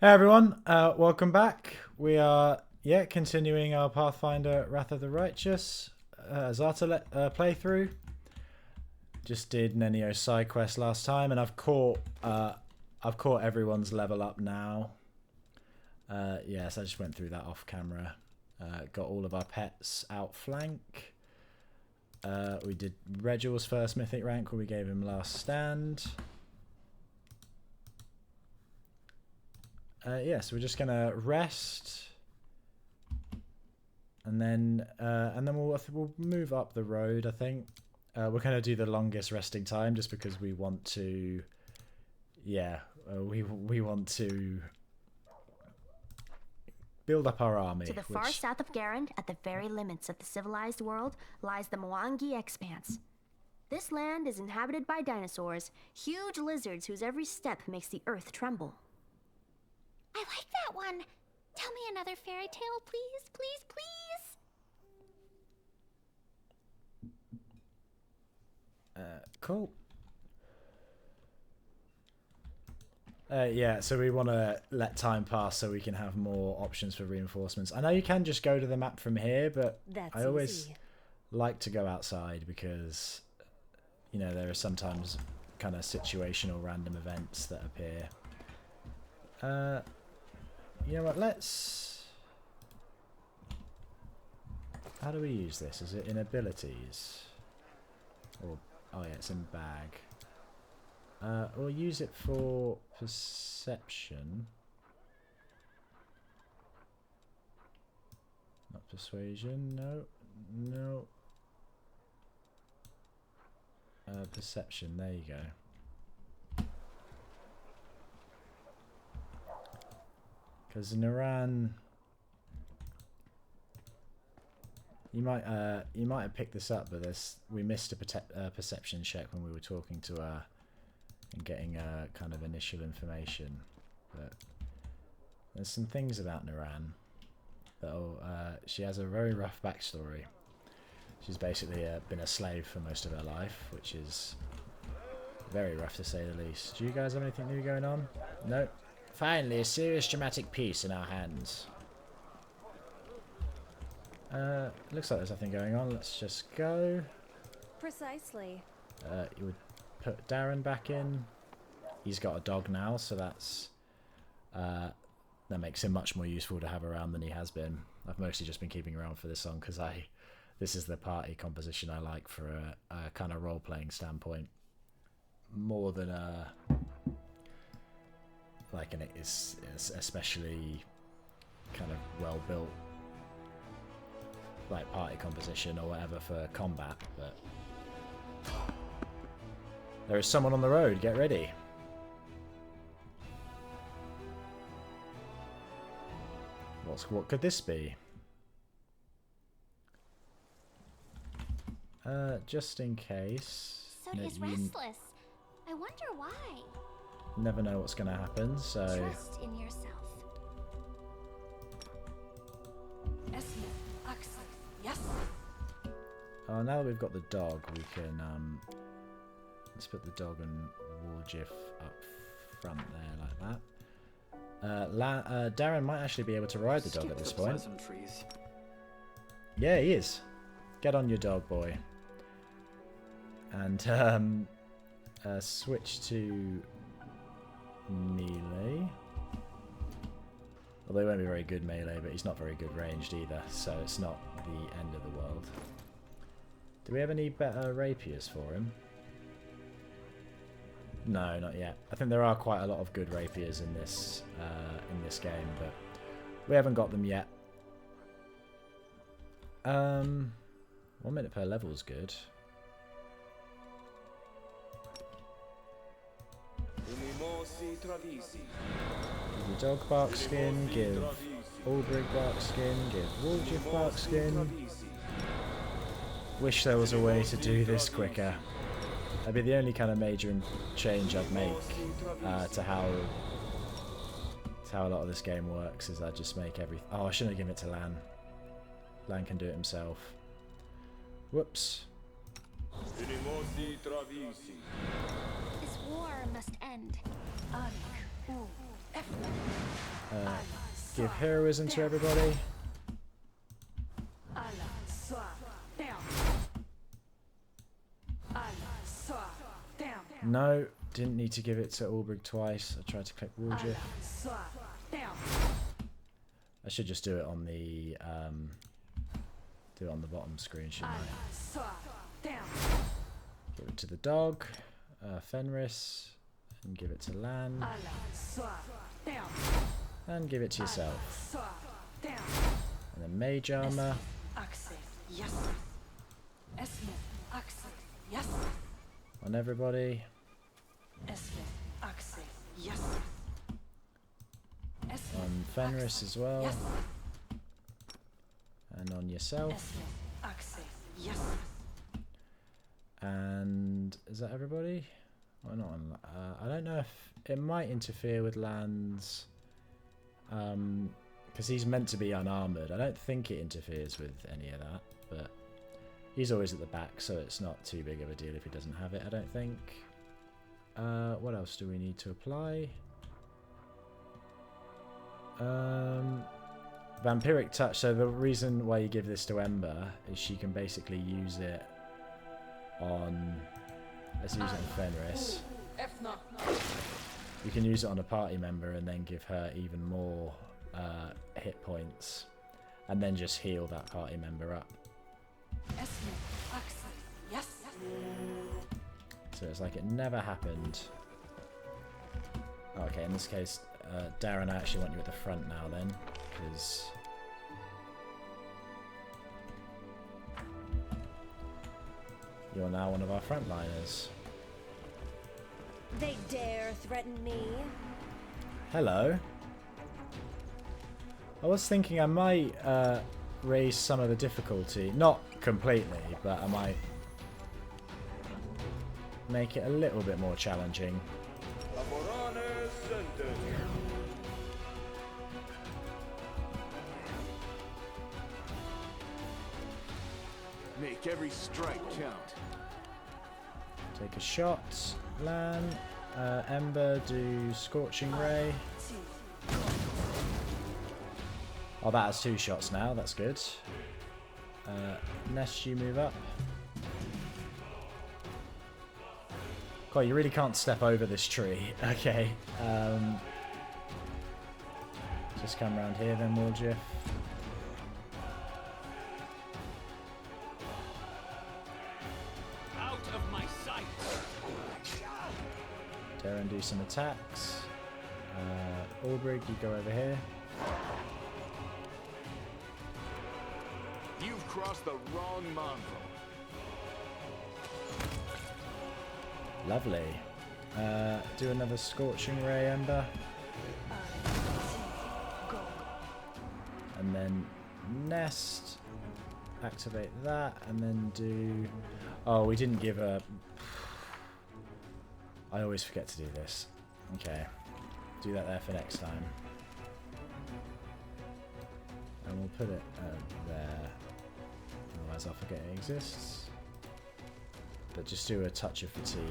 Hey everyone, welcome back. We are continuing our Pathfinder Wrath of the Righteous Azata playthrough. Just did Nenio's side quest last time, and I've caught everyone's level up now. Yes, I just went through that off camera. Got all of our pets outflank. We did Regal's first mythic rank where we gave him last stand. So we're just gonna rest, and then we'll move up the road. I think we're gonna do the longest resting time just because we want to. We want to build up our army. To the far south of Garand, at the very limits of the civilized world, lies the Mwangi Expanse. This land is inhabited by dinosaurs, huge lizards whose every step makes the earth tremble. I like that one. Tell me another fairy tale, please, please, please. Cool. So we want to let time pass so we can have more options for reinforcements. I know you can just go to the map from here, but I always like to go outside because, you know, there are sometimes kind of situational random events that appear. You know what, how do we use this? Is it in abilities? Or, oh yeah, it's in bag. We'll use it for perception. Not persuasion, no. Perception, there you go. Because Naran, you might have picked this up, but we missed a perception check when we were talking to her and getting kind of initial information. But there's some things about Naran that she has a very rough backstory. She's basically been a slave for most of her life, which is very rough to say the least. Do you guys have anything new going on? No. Finally, a serious dramatic piece in our hands. Looks like there's nothing going on. Let's just go. Precisely. You would put Darren back in. He's got a dog now, so that makes him much more useful to have around than he has been. I've mostly just been keeping around for this song because this is the party composition I like for a kind of role-playing standpoint, more than like an it's especially kind of well built like party composition or whatever for combat. But there is someone on the road, get ready. What could this be? Just in case. So he's restless. I wonder why. Never know what's going to happen, so... Trust in yourself. Yes. Oh, now that we've got the dog, we can... let's put the dog and Warjiff up front there, like that. Darren might actually be able to ride the dog at this point. Yeah, he is. Get on your dog, boy. And switch to melee. Although he won't be very good melee, but he's not very good ranged either, so it's not the end of the world. Do we have any better rapiers for him? No, not yet. I think there are quite a lot of good rapiers in this game, but we haven't got them yet. 1 minute per level is good. Give the dog bark skin, give Aldrig bark skin, give Warjiff bark skin. Wish there was a way to do this quicker. That'd be the only kind of major change I'd make to how a lot of this game works, is I'd just make everything... Oh, I shouldn't have given it to Lan. Lan can do it himself. Whoops. This war must end. Give heroism to everybody. No, didn't need to give it to Ulbrich twice. I tried to click Wooljiff. I should just do it on the bottom screen, shouldn't I? Give it to the dog, Fenris, and give it to Lan, and give it to yourself. And then mage armor. On everybody. On Fenris as well. And on yourself. And is that everybody? Why not on, I don't know if it might interfere with Lan's, because he's meant to be unarmored. I don't think it interferes with any of that, but he's always at the back, so it's not too big of a deal if he doesn't have it, I don't think. What else do we need to apply? Vampiric Touch. So the reason why you give this to Ember is she can basically use it on... Let's use it on Fenris. You can use it on a party member and then give her even more hit points. And then just heal that party member up. So it's like it never happened. Okay, in this case, Darren, I actually want you at the front now then, because you're now one of our frontliners. They dare threaten me. Hello. I was thinking I might raise some of the difficulty, not completely, but I might make it a little bit more challenging. Make every strike count. Take a shot, Lan. Ember, do Scorching Ray. Oh, that has 2 shots now, that's good. Nest, you move up. God, you really can't step over this tree. Okay. Just come around here then, Wooljiff. Out of my sight. Darren, do some attacks. Ulbrich, you go over here. You've crossed the wrong mongrel. Lovely. Do another Scorching Ray, Ember. And then Nest. Activate that, and then do... Oh, we didn't give a... I always forget to do this. Okay. Do that there for next time. And we'll put it there. Otherwise I'll forget it exists. But just do a touch of fatigue.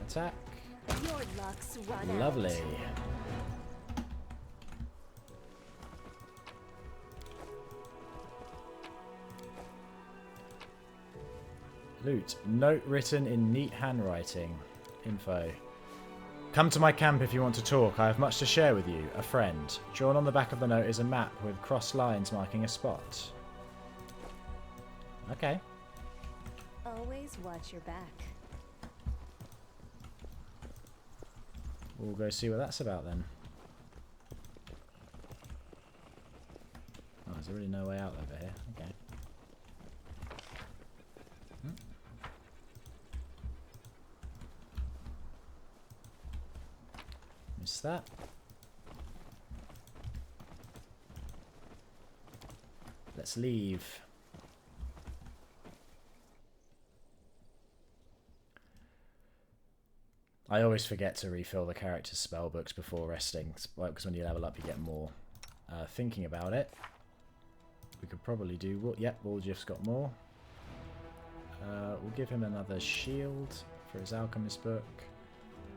Attack. Your luck's run Lovely. out. Loot. Note written in neat handwriting. Info. Come to my camp if you want to talk. I have much to share with you. A friend. Drawn on the back of the note is a map with crossed lines marking a spot. Okay. Always watch your back. We'll go see what that's about then. Oh, there's really no way out over here. Okay. Missed that. Let's leave. I always forget to refill the character's spell books before resting, because when you level up you get more. Thinking about it, we could probably do... Yep, Wooljiff's got more. We'll give him another shield for his alchemist book.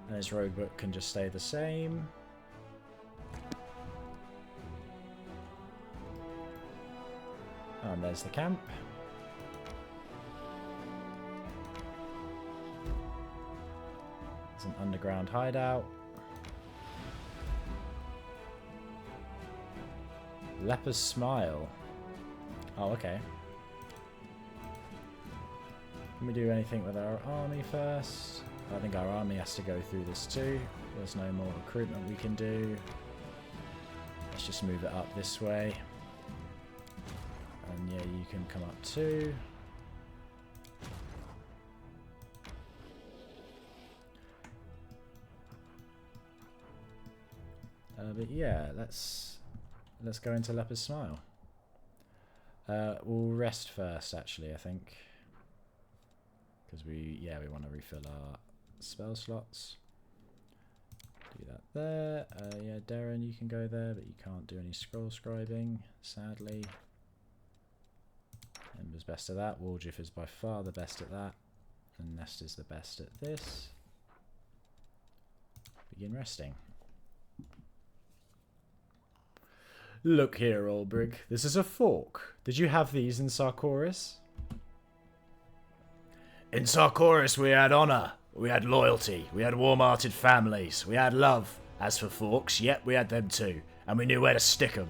And his roguebook can just stay the same. And there's the camp. There's an underground hideout. Leper's Smile. Oh, okay. Can we do anything with our army first? I think our army has to go through this too. There's no more recruitment we can do. Let's just move it up this way. And yeah, you can come up too. But yeah, let's go into Leper's Smile. We'll rest first, actually, I think, because we want to refill our spell slots. Do that there. Yeah, Darren, you can go there, but you can't do any scroll scribing, sadly. Ember's best at that. Waldriff is by far the best at that, and Nest is the best at this. Begin resting. Look here, Olbrig. This is a fork. Did you have these in Sarkoris? In Sarkoris we had honour, we had loyalty, we had warm-hearted families, we had love. As for forks, yep, we had them too, and we knew where to stick them.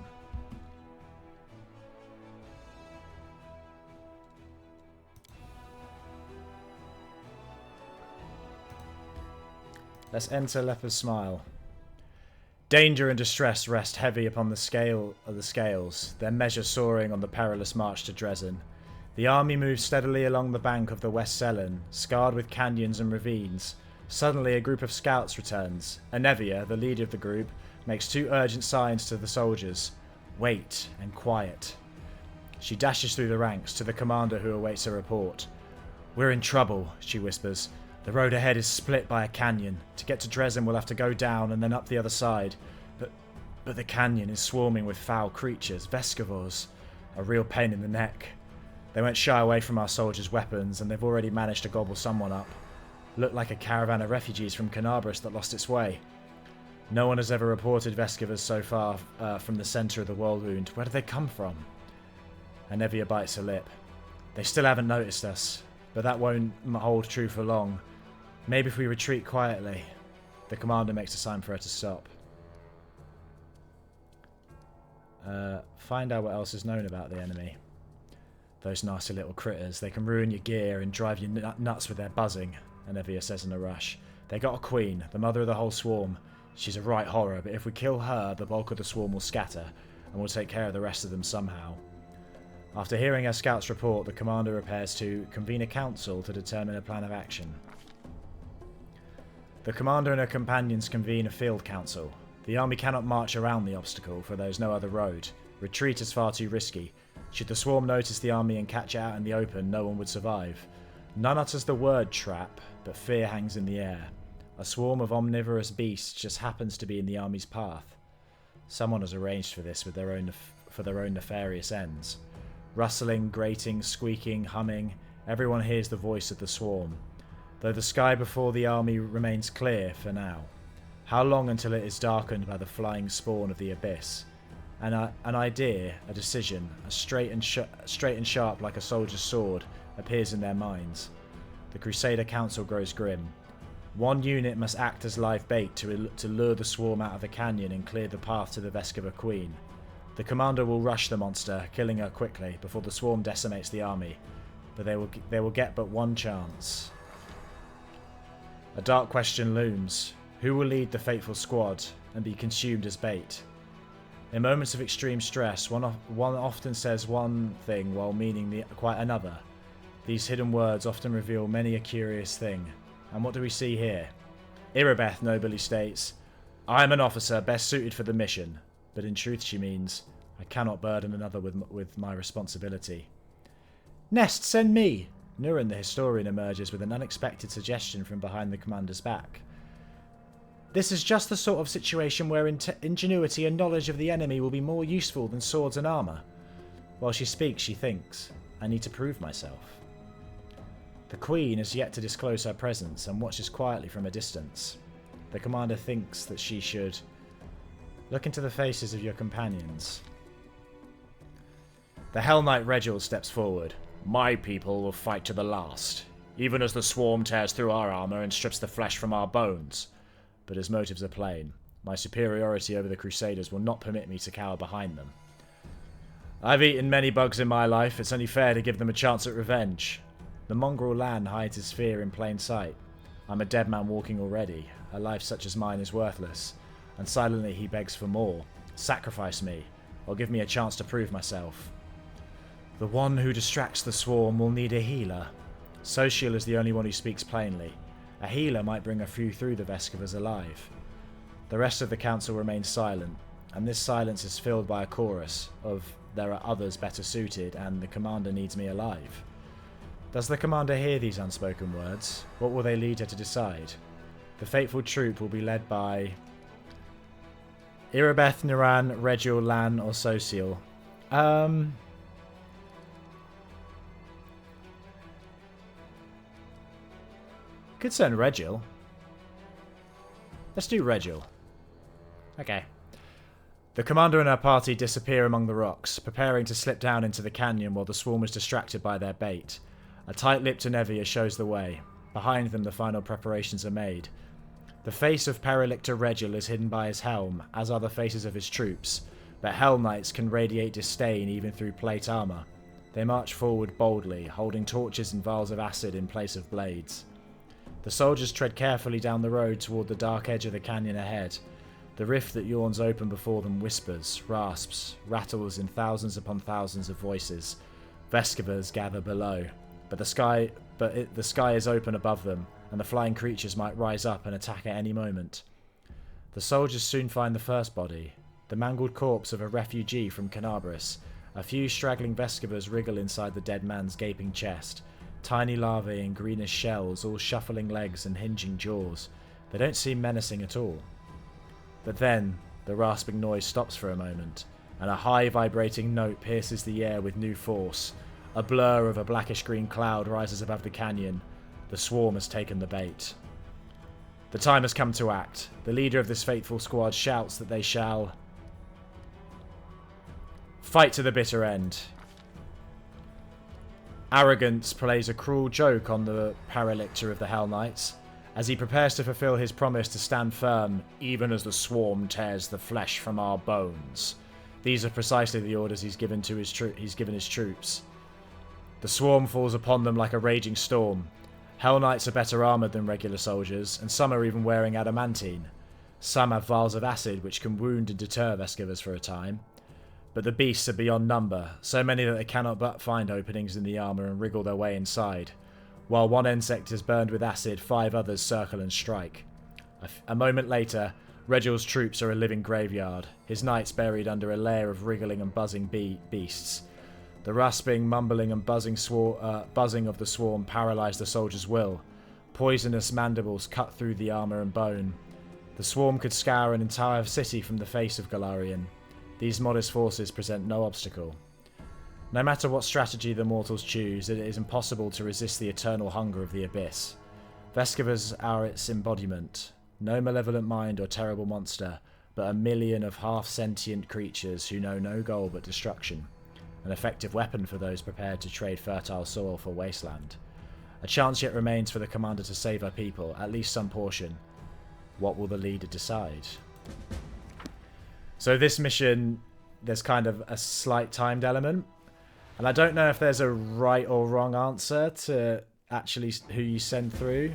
Let's enter Leper's Smile. Danger and distress rest heavy upon the scales, their measure soaring on the perilous march to Drezen. The army moves steadily along the bank of the West Selen, scarred with canyons and ravines. Suddenly a group of scouts returns. Anevia, the leader of the group, makes 2 urgent signs to the soldiers. Wait and quiet. She dashes through the ranks to the commander who awaits a report. We're in trouble, she whispers. The road ahead is split by a canyon. To get to Drezen we'll have to go down and then up the other side. But the canyon is swarming with foul creatures, Vescavors. A real pain in the neck. They won't shy away from our soldiers' weapons, and they've already managed to gobble someone up. Looked like a caravan of refugees from Canabras that lost its way. No one has ever reported Vescavors so far from the centre of the World Wound. Where do they come from? Anevia bites her lip. They still haven't noticed us, but that won't hold true for long. Maybe if we retreat quietly. The commander makes a sign for her to stop. Find out what else is known about the enemy. Those nasty little critters. They can ruin your gear and drive you nuts with their buzzing, Anevia says in a rush. They got a queen, the mother of the whole swarm. She's a right horror, but if we kill her, the bulk of the swarm will scatter, and we'll take care of the rest of them somehow. After hearing her scouts report, the commander prepares to convene a council to determine a plan of action. The commander and her companions convene a field council. The army cannot march around the obstacle, for there is no other road. Retreat is far too risky. Should the swarm notice the army and catch it out in the open, no one would survive. None utters the word trap, but fear hangs in the air. A swarm of omnivorous beasts just happens to be in the army's path. Someone has arranged for this with their own nefarious ends. Rustling, grating, squeaking, humming, everyone hears the voice of the swarm. Though the sky before the army remains clear for now. How long until it is darkened by the flying spawn of the abyss? An idea, a decision, straight and sharp like a soldier's sword, appears in their minds. The Crusader Council grows grim. One unit must act as live bait to lure the swarm out of the canyon and clear the path to the Vescava Queen. The commander will rush the monster, killing her quickly before the swarm decimates the army, but they will get but one chance. A dark question looms. Who will lead the fateful squad and be consumed as bait? In moments of extreme stress, one often says one thing while meaning quite another. These hidden words often reveal many a curious thing. And what do we see here? Irabeth nobly states, I am an officer best suited for the mission, but in truth she means, I cannot burden another with my responsibility. Nest, send me! Nurin the historian emerges with an unexpected suggestion from behind the commander's back. This is just the sort of situation where ingenuity and knowledge of the enemy will be more useful than swords and armour. While she speaks, she thinks, I need to prove myself. The Queen has yet to disclose her presence and watches quietly from a distance. The commander thinks that she should look into the faces of your companions. The Hell Knight Regil steps forward. My people will fight to the last, even as the swarm tears through our armor and strips the flesh from our bones. But his motives are plain. My superiority over the Crusaders will not permit me to cower behind them. I've eaten many bugs in my life. It's only fair to give them a chance at revenge. The mongrel Lan hides his fear in plain sight. I'm a dead man walking already. A life such as mine is worthless. And silently he begs for more. Sacrifice me, or give me a chance to prove myself. The one who distracts the swarm will need a healer. Social is the only one who speaks plainly. A healer might bring a few through the Vescovas alive. The rest of the council remains silent, and this silence is filled by a chorus of there are others better suited and the commander needs me alive. Does the commander hear these unspoken words? What will they lead her to decide? The fateful troop will be led by Irabeth, Niran, Regil, Lan, or Social. Could send Regil. Let's do Regil. Okay. The commander and her party disappear among the rocks, preparing to slip down into the canyon while the swarm is distracted by their bait. A tight-lipped Enevia shows the way. Behind them, the final preparations are made. The face of Perilictor Regil is hidden by his helm, as are the faces of his troops, but Hell Knights can radiate disdain even through plate armor. They march forward boldly, holding torches and vials of acid in place of blades. The soldiers tread carefully down the road toward the dark edge of the canyon ahead. The rift that yawns open before them whispers, rasps, rattles in thousands upon thousands of voices. Vescovas gather below, but the sky is open above them, and the flying creatures might rise up and attack at any moment. The soldiers soon find the first body, the mangled corpse of a refugee from Canabris. A few straggling Vescovas wriggle inside the dead man's gaping chest. Tiny larvae in greenish shells, all shuffling legs and hinging jaws. They don't seem menacing at all. But then, the rasping noise stops for a moment, and a high vibrating note pierces the air with new force. A blur of a blackish-green cloud rises above the canyon. The swarm has taken the bait. The time has come to act. The leader of this fateful squad shouts that they shall fight to the bitter end. Arrogance plays a cruel joke on the Perilictor of the Hell Knights, as he prepares to fulfill his promise to stand firm, even as the swarm tears the flesh from our bones. These are precisely the orders he's given his troops. The swarm falls upon them like a raging storm. Hell Knights are better armoured than regular soldiers, and some are even wearing adamantine. Some have vials of acid which can wound and deter Vescovas for a time. But the beasts are beyond number, so many that they cannot but find openings in the armour and wriggle their way inside. While one insect is burned with acid, 5 others circle and strike. A moment later, Regil's troops are a living graveyard, his knights buried under a layer of wriggling and buzzing beasts. The rasping, mumbling and buzzing of the swarm paralyse the soldiers' will. Poisonous mandibles cut through the armour and bone. The swarm could scour an entire city from the face of Galarian. These modest forces present no obstacle. No matter what strategy the mortals choose, it is impossible to resist the eternal hunger of the abyss. Vescovas are its embodiment. No malevolent mind or terrible monster, but a million of half-sentient creatures who know no goal but destruction. An effective weapon for those prepared to trade fertile soil for wasteland. A chance yet remains for the commander to save her people, at least some portion. What will the leader decide? So this mission, there's kind of a slight timed element. And I don't know if there's a right or wrong answer to actually who you send through.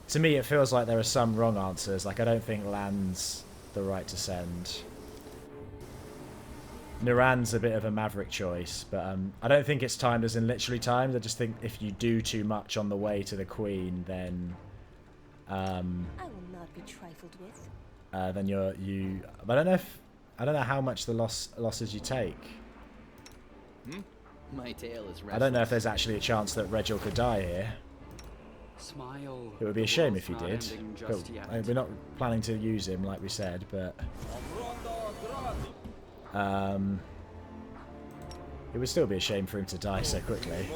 To me, it feels like there are some wrong answers. Like, I don't think Lan's the right to send. Niran's a bit of a maverick choice, but I don't think it's timed as in literally timed. I just think if you do too much on the way to the Queen, then I will not be trifled with. then you. I don't know how much the losses you take. My tail is I don't know if there's actually a chance that Regil could die here. Smile. It would be a shame if he did. But we're not planning to use him, like we said, but it would still be a shame for him to die so quickly.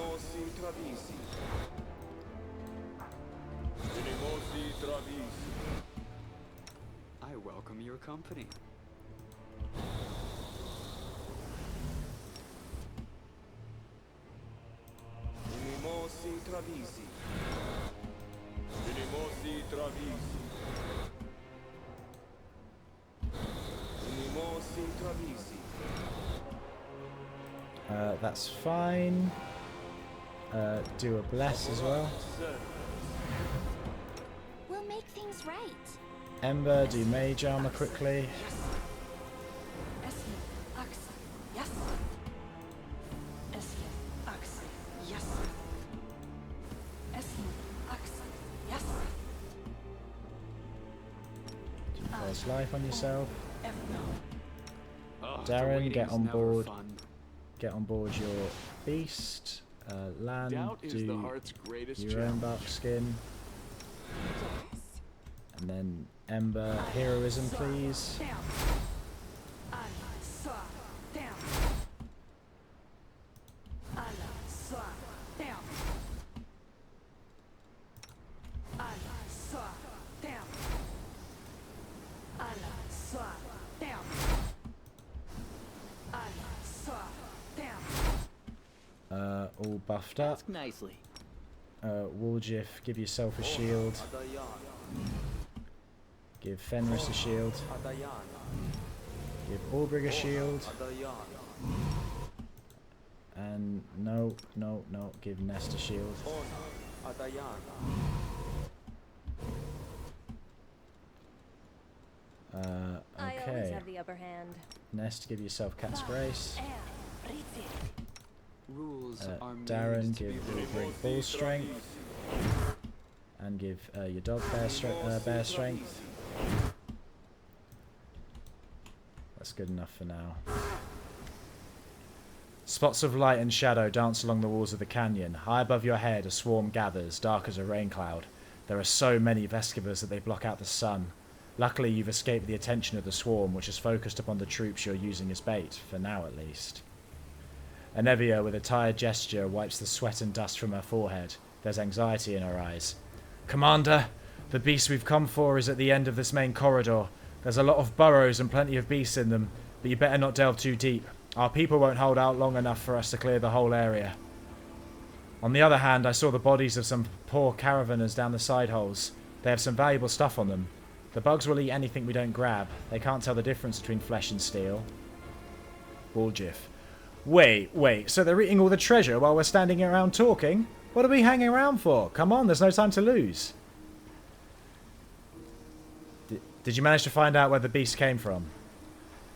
welcome your company. Minimosi Travisi. Minimosi Travisi. Minimosi Travisi. That's fine. Do a bless as well. We'll make things right. Ember, do mage armor quickly. Do first life on yourself. Oh, Darren, get on board. Fun. Get on board your beast. Lan, Doubt is the do heart's greatest your own bark skin. And then Ember, heroism please. All buffed up. Ask nicely. Woljif, give yourself a shield. Give Fenris a shield. Give Albrig a shield. And no, give Nest a shield. I always Okay. have the upper hand. Nest, give yourself Cat's Grace. Rules are made Darren, to be give broken. Albrig Bull Strength. And give your dog Bear Strength. That's good enough for now. Spots of light and shadow dance along the walls of the canyon. High above your head, a swarm gathers, dark as a rain cloud. There are so many Vescivers that they block out the sun. Luckily, you've escaped the attention of the swarm, which is focused upon the troops you're using as bait, for now at least. Anevia, with a tired gesture, wipes the sweat and dust from her forehead. There's anxiety in her eyes. Commander, the beast we've come for is at the end of this main corridor. There's a lot of burrows and plenty of beasts in them, but you better not delve too deep. Our people won't hold out long enough for us to clear the whole area. On the other hand, I saw the bodies of some poor caravanners down the side holes. They have some valuable stuff on them. The bugs will eat anything we don't grab. They can't tell the difference between flesh and steel. Woljif. Wait, so they're eating all the treasure while we're standing around talking? What are we hanging around for? Come on, there's no time to lose. Did you manage to find out where the beast came from?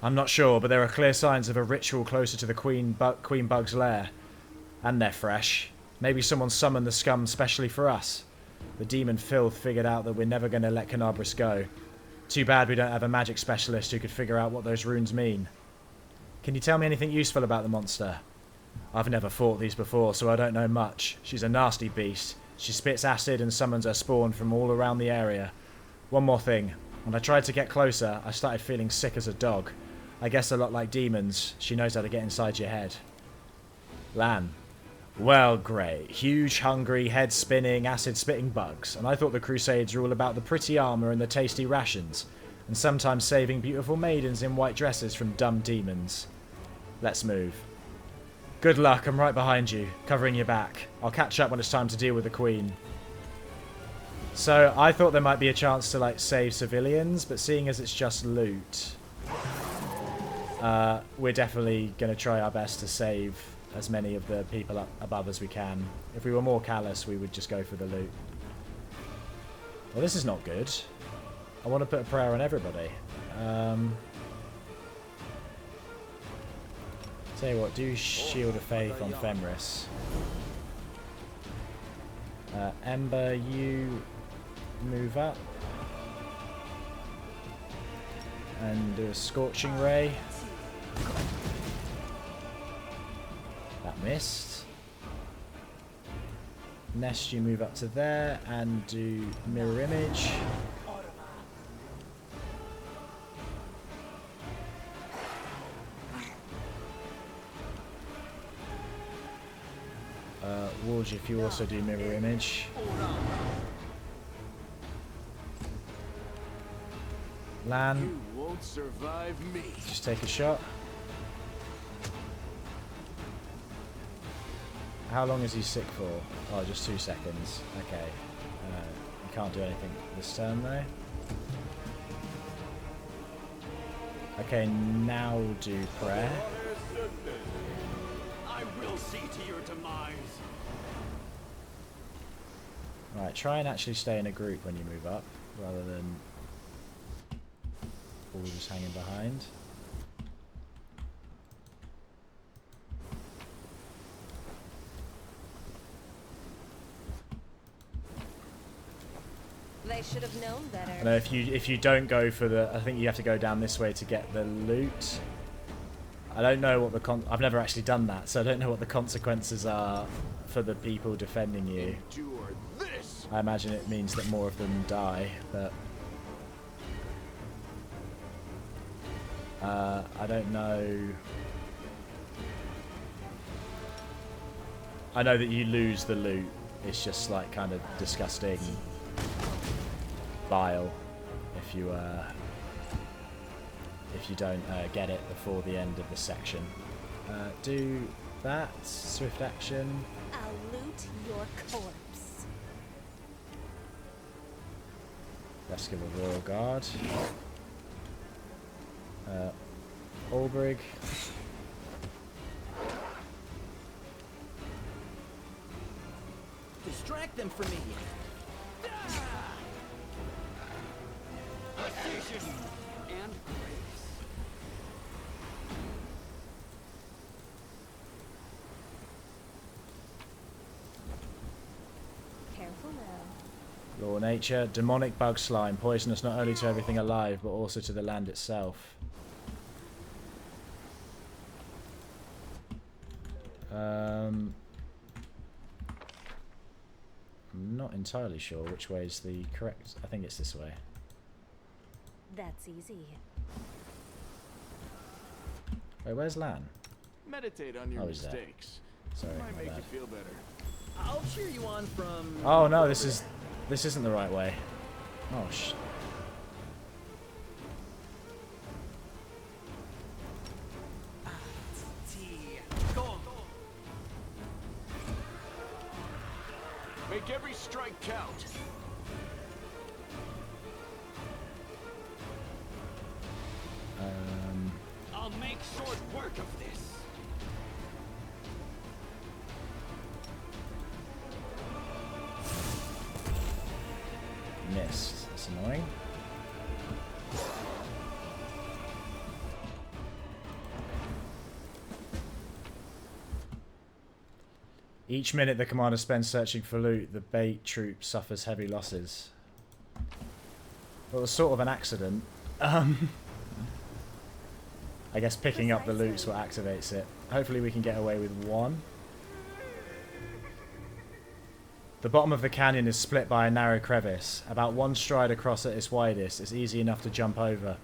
I'm not sure, but there are clear signs of a ritual closer to the Queen Bug's lair. And they're fresh. Maybe someone summoned the scum specially for us. The demon filth figured out that we're never going to let Canabris go. Too bad we don't have a magic specialist who could figure out what those runes mean. Can you tell me anything useful about the monster? I've never fought these before, so I don't know much. She's a nasty beast. She spits acid and summons her spawn from all around the area. One more thing. When I tried to get closer, I started feeling sick as a dog. I guess a lot like demons, she knows how to get inside your head. Lan. Well, great. Huge, hungry, head-spinning, acid-spitting bugs. And I thought the Crusades were all about the pretty armour and the tasty rations. And sometimes saving beautiful maidens in white dresses from dumb demons. Let's move. Good luck, I'm right behind you, covering your back. I'll catch up when it's time to deal with the Queen. So, I thought there might be a chance to, like, save civilians, but seeing as it's just loot, we're definitely going to try our best to save as many of the people up above as we can. If we were more callous, we would just go for the loot. Well, this is not good. I want to put a prayer on everybody. Tell you what, do Shield of Faith on Fenris. Ember, you move up. And do a Scorching Ray. That missed. Nest, you move up to there and do Mirror Image. Warge, if you also do Mirror Image. Lan, You won't survive me. just take a shot. How long is he sick for? Oh, just 2 seconds. Okay. You can't do anything this turn though. Okay, now do prayer. I will see to your demise. Right, try and actually stay in a group when you move up, rather than all just hanging behind. They should have known better. I know if you don't go for the, I think you have to go down this way to get the loot. I don't know what the I've never actually done that, so I don't know what the consequences are for the people defending you. Endure this. I imagine it means that more of them die, but I don't know. I know that you lose the loot. It's just like kind of disgusting, vile if you don't get it before the end of the section. Do that swift action. I'll loot your corpse. Rescue the Royal Guard. Albrig. Distract them from me. Precision and grace. Careful now. Law Nature. Demonic bug slime. Poisonous not only to everything alive, but also to the land itself. I'm not entirely sure which way is the correct. I think it's this way. That's easy. Wait, where's Lan? Meditate on your Oh, he's there. mistakes. Sorry, Might my make bad. you feel better. I'll cheer you on from. Oh no, this isn't the right way. Oh sh. Make every strike count. I'll make short work of this. Missed. That's annoying. Each minute the commander spends searching for loot, the bait troop suffers heavy losses. Well, it was sort of an accident. I guess picking up the loot's what activates it. Hopefully we can get away with one. The bottom of the canyon is split by a narrow crevice. About one stride across at its widest, it's easy enough to jump over,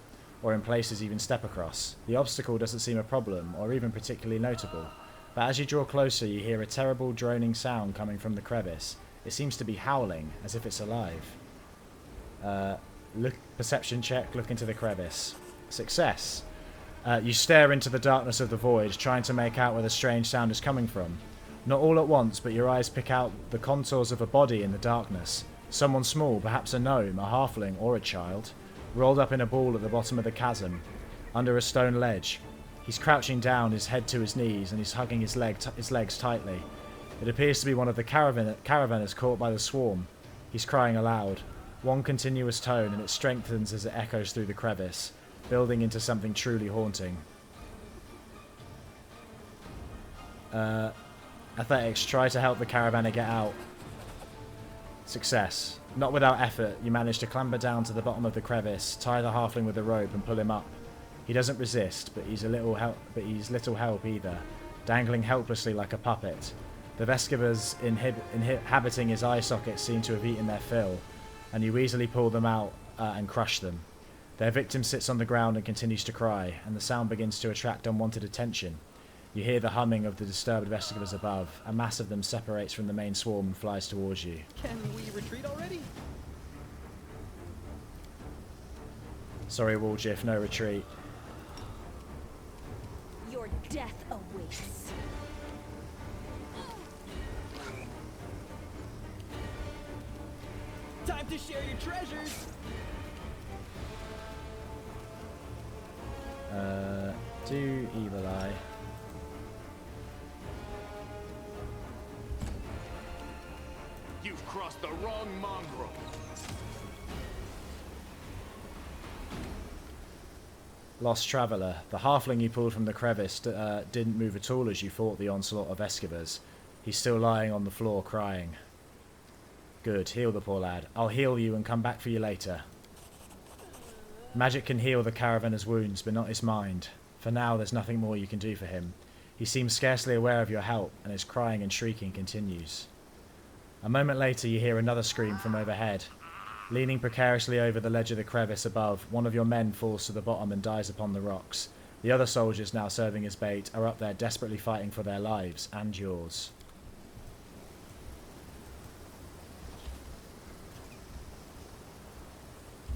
or in places even step across. The obstacle doesn't seem a problem, or even particularly notable. But as you draw closer, you hear a terrible droning sound coming from the crevice. It seems to be howling, as if it's alive. Perception check, look into the crevice. Success. You stare into the darkness of the void, trying to make out where the strange sound is coming from. Not all at once, but your eyes pick out the contours of a body in the darkness. Someone small, perhaps a gnome, a halfling, or a child, rolled up in a ball at the bottom of the chasm, under a stone ledge. He's crouching down, his head to his knees, and he's hugging his legs tightly. It appears to be one of the caravanners caught by the swarm. He's crying aloud. One continuous tone, and it strengthens as it echoes through the crevice, building into something truly haunting. Athletics, try to help the caravana get out. Success. Not without effort, you manage to clamber down to the bottom of the crevice, tie the halfling with a rope, and pull him up. He doesn't resist, but he's little help either, dangling helplessly like a puppet. The Vescivers inhabiting his eye sockets seem to have eaten their fill, and you easily pull them out and crush them. Their victim sits on the ground and continues to cry, and the sound begins to attract unwanted attention. You hear the humming of the disturbed Vescivers above. A mass of them separates from the main swarm and flies towards you. Can we retreat already? Sorry, Waljiff, no retreat. Your death awaits. Time to share your treasures. Do Evil Eye. You've crossed the wrong mongrel. Lost Traveller. The halfling you pulled from the crevice didn't move at all as you fought the onslaught of Escavers. He's still lying on the floor crying. Good, heal the poor lad. I'll heal you and come back for you later. Magic can heal the caravanner's wounds, but not his mind. For now, there's nothing more you can do for him. He seems scarcely aware of your help, and his crying and shrieking continues. A moment later, you hear another scream from overhead. Leaning precariously over the ledge of the crevice above, one of your men falls to the bottom and dies upon the rocks. The other soldiers, now serving as bait, are up there desperately fighting for their lives, and yours.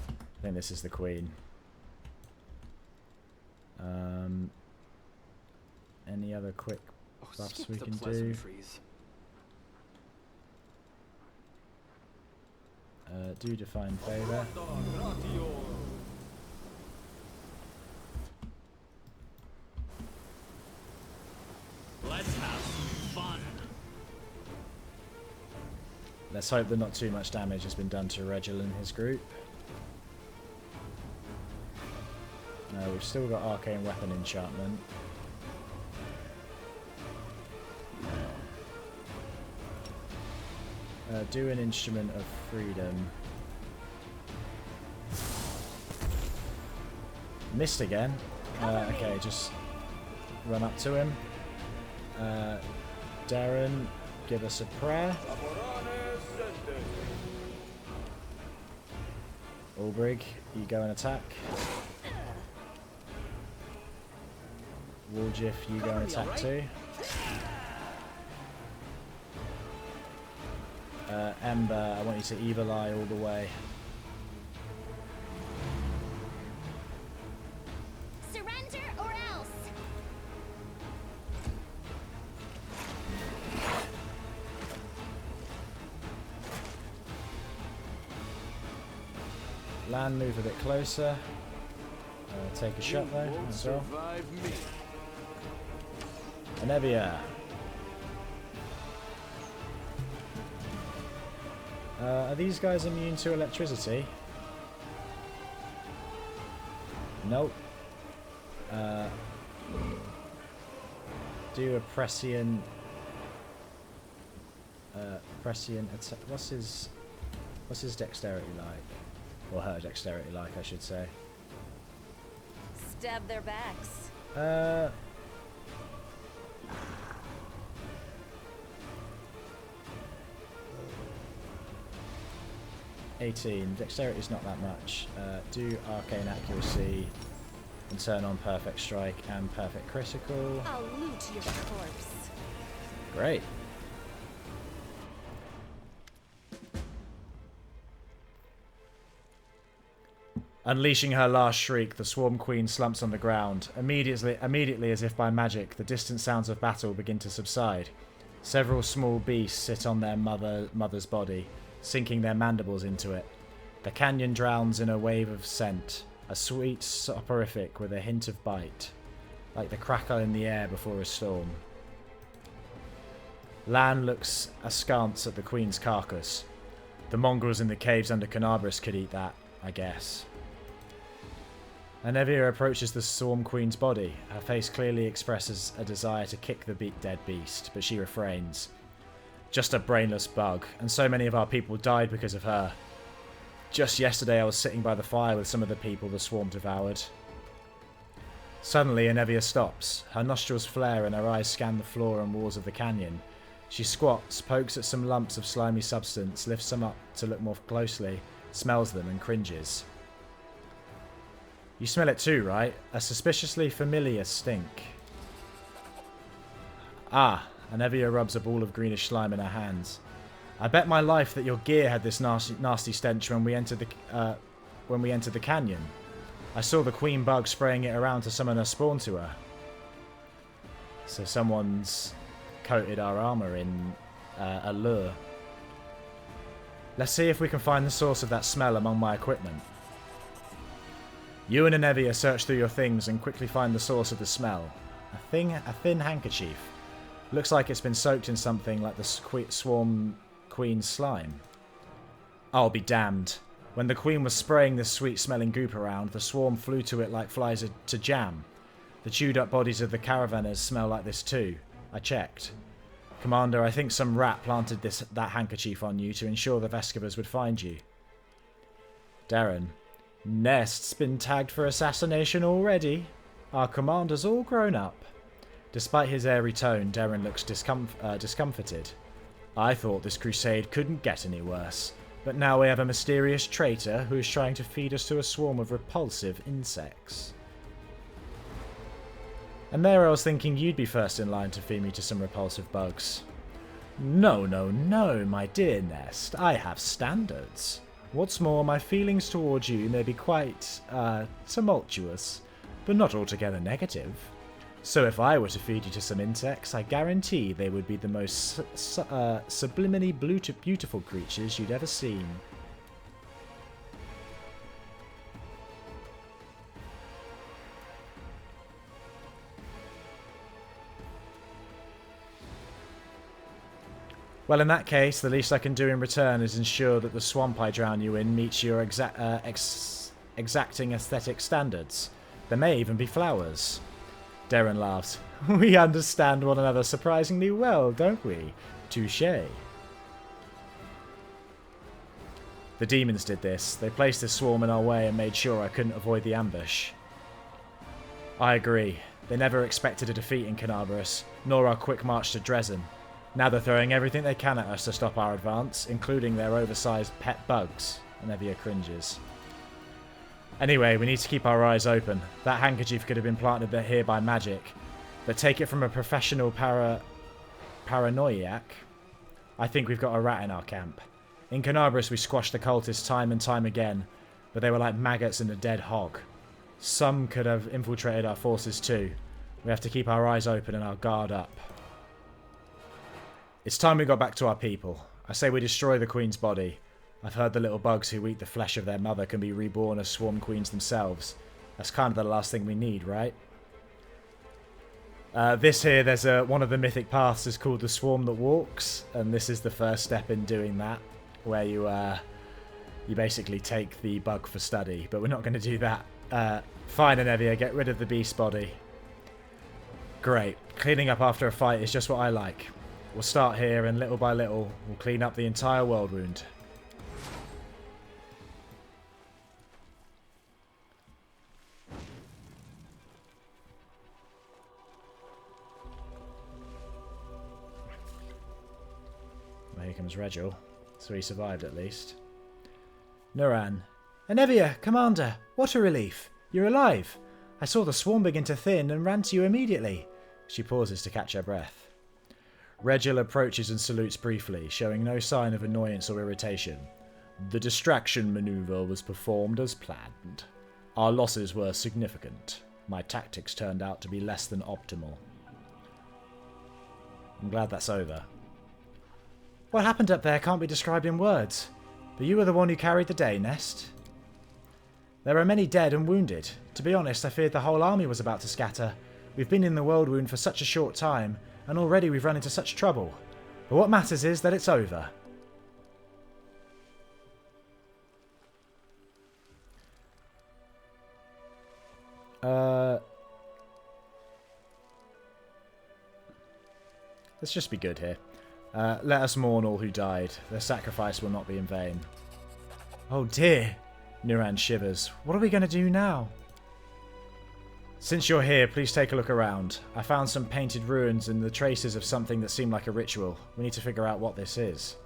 I think this is the queen. Any other quick buffs we can do? Do Define Favour. Let's have fun. Let's hope that not too much damage has been done to Regil and his group. No, we've still got Arcane Weapon Enchantment. Do an Instrument of Freedom. Missed again. Okay, just run up to him. Darren, give us a prayer. Ulbrig, you go and attack. Waljiff, you go and attack too. Ember, I want you to Evil Eye all the way. Surrender or else. Land, move a bit closer. Take a shot though as well. Anevia. Are these guys immune to electricity? Nope. Do a prescient attack. What's his dexterity like? Or her dexterity like, I should say. Stab their backs. 18. Dexterity is not that much. Do Arcane Accuracy and turn on Perfect Strike and Perfect Critical. I'll loot your corpse. Great. Unleashing her last shriek, the Swarm Queen slumps on the ground. Immediately, as if by magic, the distant sounds of battle begin to subside. Several small beasts sit on their mother's body, sinking their mandibles into it. The canyon drowns in a wave of scent, a sweet soporific with a hint of bite, like the crackle in the air before a storm. Lan looks askance at the queen's carcass. The mongrels in the caves under Canabras could eat that, I guess. Anevia approaches the Storm Queen's body. Her face clearly expresses a desire to kick the dead beast, but she refrains. Just a brainless bug, and so many of our people died because of her. Just yesterday I was sitting by the fire with some of the people the swarm devoured. Suddenly Anevia stops. Her nostrils flare and her eyes scan the floor and walls of the canyon. She squats, pokes at some lumps of slimy substance, lifts them up to look more closely, smells them and cringes. You smell it too, right? A suspiciously familiar stink. Ah, Anevia rubs a ball of greenish slime in her hands. I bet my life that your gear had this nasty stench when we entered the canyon. I saw the queen bug spraying it around to summon a spawn to her. So someone's coated our armor in allure. Let's see if we can find the source of that smell among my equipment. You and Anevia search through your things and quickly find the source of the smell. A thin handkerchief. Looks like it's been soaked in something like the swarm queen's slime. I'll be damned. When the queen was spraying this sweet-smelling goop around, the swarm flew to it like flies to jam. The chewed-up bodies of the caravanners smell like this too. I checked. Commander, I think some rat planted that handkerchief on you to ensure the Vescovas would find you. Darren. Nest's been tagged for assassination already. Our commander's all grown up. Despite his airy tone, Darren looks discomfited. I thought this crusade couldn't get any worse, but now we have a mysterious traitor who is trying to feed us to a swarm of repulsive insects. And there I was thinking you'd be first in line to feed me to some repulsive bugs. No, no, no, my dear Nest. I have standards. What's more, my feelings towards you may be quite, tumultuous, but not altogether negative. So if I were to feed you to some insects, I guarantee they would be the most subliminally beautiful creatures you'd ever seen. Well, in that case, the least I can do in return is ensure that the swamp I drown you in meets your exacting aesthetic standards. There may even be flowers. Darren laughs. We understand one another surprisingly well, don't we? Touché. The demons did this. They placed this swarm in our way and made sure I couldn't avoid the ambush. I agree. They never expected a defeat in Canaveras, nor our quick march to Drezen. Now they're throwing everything they can at us to stop our advance, including their oversized pet bugs. Anevia cringes. Anyway, we need to keep our eyes open. That handkerchief could have been planted here by magic. But take it from a professional paranoiac, I think we've got a rat in our camp. In Canaveras we squashed the cultists time and time again, but they were like maggots in a dead hog. Some could have infiltrated our forces too. We have to keep our eyes open and our guard up. It's time we got back to our people. I say we destroy the queen's body. I've heard the little bugs who eat the flesh of their mother can be reborn as swarm queens themselves. That's kind of the last thing we need, right? There's one of the mythic paths is called the Swarm That Walks, and this is the first step in doing that, where you basically take the bug for study, but we're not going to do that. Fine, Anevia, get rid of the beast body. Great. Cleaning up after a fight is just what I like. We'll start here, and little by little, we'll clean up the entire world wound. Well, here comes Regil. So he survived at least. Nuran. Anevia, Commander! What a relief! You're alive! I saw the swarm begin to thin and ran to you immediately. She pauses to catch her breath. Regil approaches and salutes briefly, showing no sign of annoyance or irritation. The distraction maneuver was performed as planned. Our losses were significant. My tactics turned out to be less than optimal. I'm glad that's over. What happened up there can't be described in words, but you were the one who carried the day, Nest. There are many dead and wounded. To be honest, I feared the whole army was about to scatter. We've been in the world wound for such a short time, and already we've run into such trouble. But what matters is that it's over. Let's just be good here. Let us mourn all who died. Their sacrifice will not be in vain. Oh dear! Nuran shivers. What are we going to do now? Since you're here, please take a look around. I found some painted ruins and the traces of something that seemed like a ritual. We need to figure out what this is.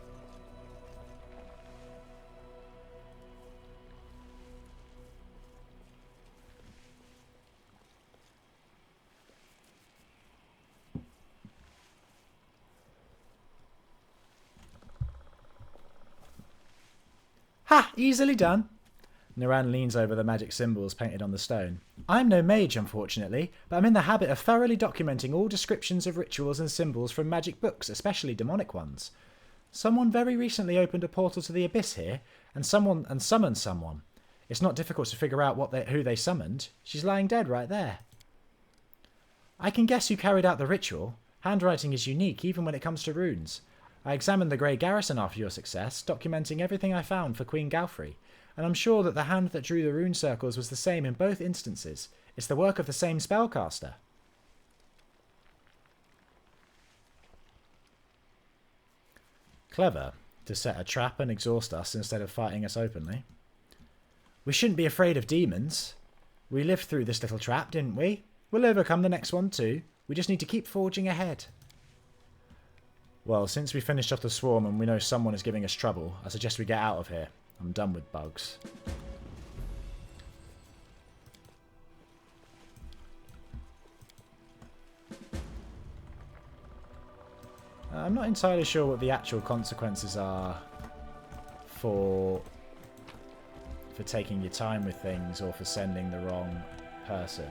Ha! Easily done. Naran leans over the magic symbols painted on the stone. I'm no mage, unfortunately, but I'm in the habit of thoroughly documenting all descriptions of rituals and symbols from magic books, especially demonic ones. Someone very recently opened a portal to the abyss here, and summoned someone. It's not difficult to figure out who they summoned. She's lying dead right there. I can guess who carried out the ritual. Handwriting is unique, even when it comes to runes. I examined the Grey Garrison after your success, documenting everything I found for Queen Galfrey, and I'm sure that the hand that drew the rune circles was the same in both instances. It's the work of the same spellcaster. Clever, to set a trap and exhaust us instead of fighting us openly. We shouldn't be afraid of demons. We lived through this little trap, didn't we? We'll overcome the next one too. We just need to keep forging ahead. Well, since we finished off the swarm and we know someone is giving us trouble, I suggest we get out of here. I'm done with bugs. I'm not entirely sure what the actual consequences are for taking your time with things or for sending the wrong person.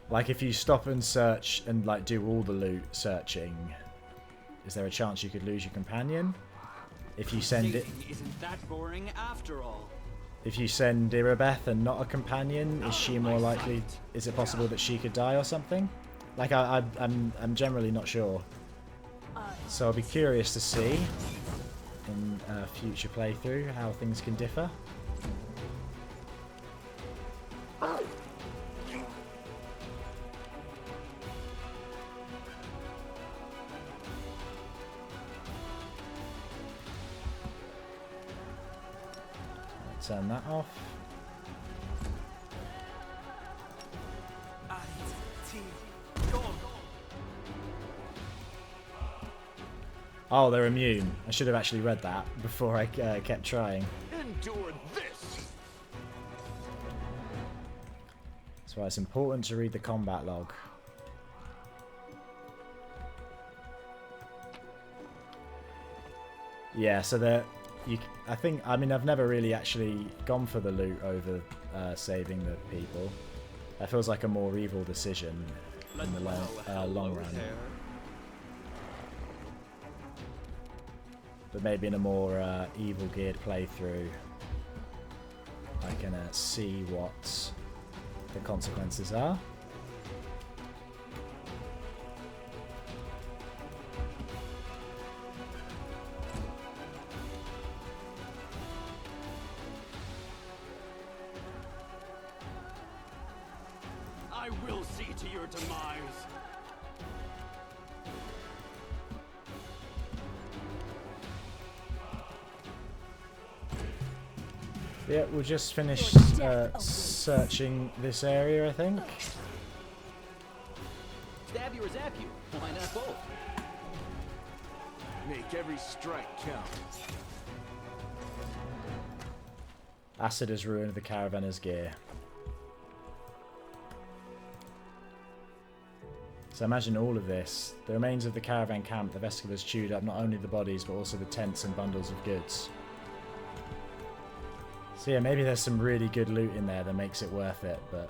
Like if you stop and search and like do all the loot searching, is there a chance you could lose your companion? If you send it, isn't that boring after all? if you send Irabeth and not a companion, is she more likely? Is it possible that she could die or something? Like I'm generally not sure. So I'll be curious to see in a future playthrough how things can differ. Turn that off. Oh, they're immune. I should have actually read that before I kept trying. Endure this. That's why it's important to read the combat log. Yeah, so I mean, I've never really actually gone for the loot over saving the people. That feels like a more evil decision in the long run. But maybe in a more evil geared playthrough, I can see what the consequences are. I will see to your demise. Yeah, we'll just finish searching this area, I think. Stab you or zap you. Why not both? Make every strike count. Acid has ruined the caravanner's gear. So imagine all of this. The remains of the caravan camp, the Vescovers chewed up not only the bodies but also the tents and bundles of goods. So yeah, maybe there's some really good loot in there that makes it worth it, but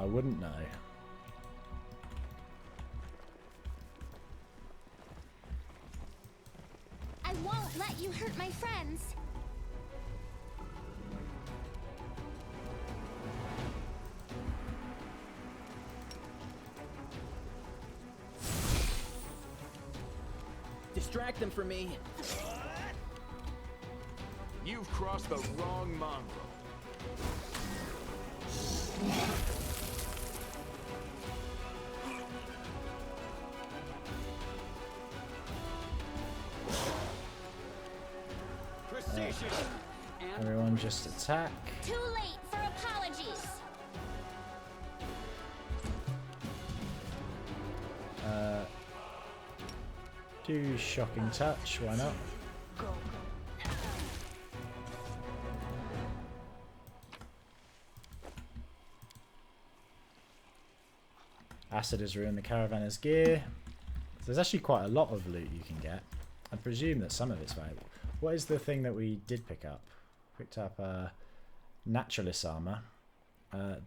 I wouldn't know. I won't let you hurt my friends. Distract them from me. You've crossed the wrong mongrel. Precision. Everyone just attack. Too late for apologies. Do shocking touch, why not? Acid has ruined the caravanner's gear. There's actually quite a lot of loot you can get. I presume that some of it's valuable. What is the thing that we did pick up? Picked up Naturalist armor.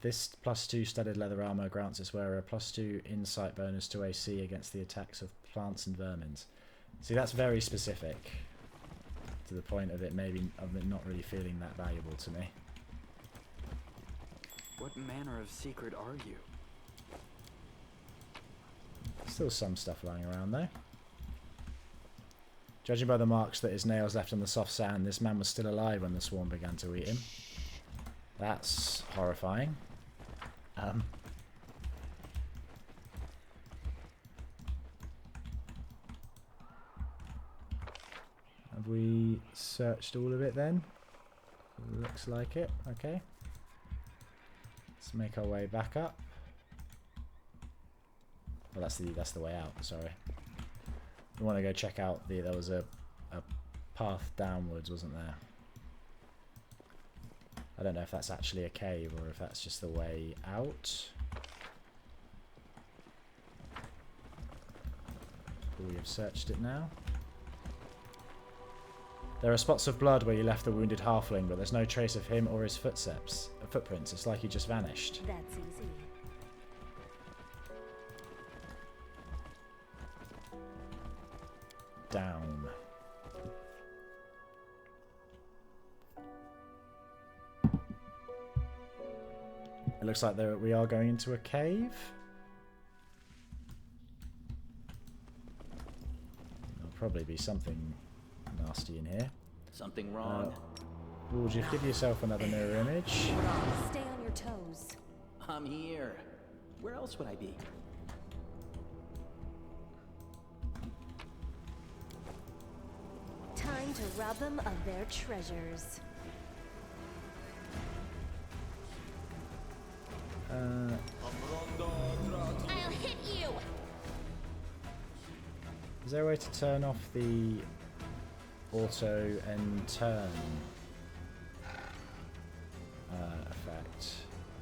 This +2 studded leather armor grants its wearer a +2 insight bonus to AC against the attacks of plants and vermins. See, that's very specific, to the point of it not really feeling that valuable to me. What manner of secret are you? Still some stuff lying around though. Judging by the marks that his nails left on the soft sand, this man was still alive when the swarm began to eat him. That's horrifying. Have we searched all of it then? Looks like it. Okay. Let's make our way back up. Well, that's the way out. Sorry. We want to go check out there was a path downwards, wasn't there? I don't know if that's actually a cave or if that's just the way out. We have searched it now. There are spots of blood where you left the wounded halfling, but there's no trace of him or his footprints. It's like he just vanished. That's easy. Down. It looks like we are going into a cave. There'll probably be something nasty in here. Something wrong. Would give yourself another mirror image? Stay on your toes. I'm here. Where else would I be? Time to rob them of their treasures. I'll hit you. Is there a way to turn off the auto and turn effect?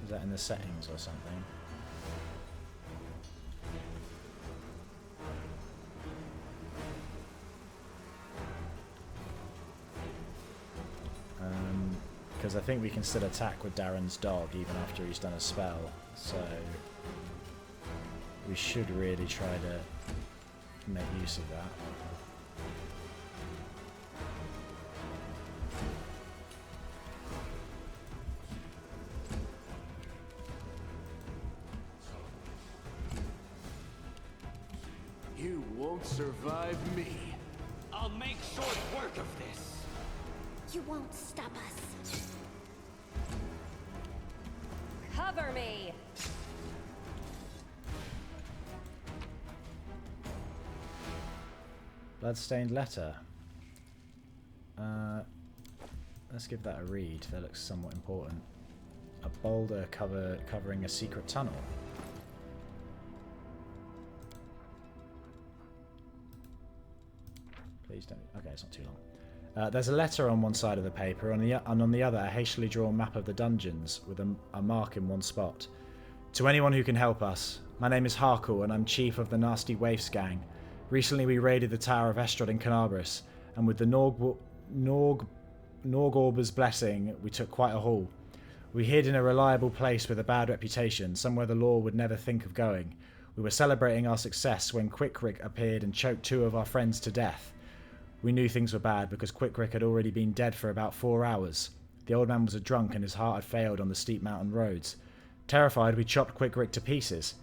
Is that in the settings or something? Because I think we can still attack with Darren's dog even after he's done a spell, so we should really try to make use of that. You won't survive me. I'll make short work of this. You won't stop us. Cover me. Bloodstained letter. Let's give that a read. That looks somewhat important. A boulder covering a secret tunnel. Please don't. Okay, it's not too long. There's a letter on one side of the paper, and on the other, a hastily drawn map of the dungeons with a mark in one spot. To anyone who can help us, my name is Harkle, and I'm chief of the Nasty Waifs gang. Recently, we raided the Tower of Estrod in Canabris, and with the Norgorber's blessing, we took quite a haul. We hid in a reliable place with a bad reputation, somewhere the law would never think of going. We were celebrating our success when Quickrick appeared and choked 2 of our friends to death. We knew things were bad because Quickrick had already been dead for about 4 hours. The old man was a drunk and his heart had failed on the steep mountain roads. Terrified, we chopped Quickrick to pieces.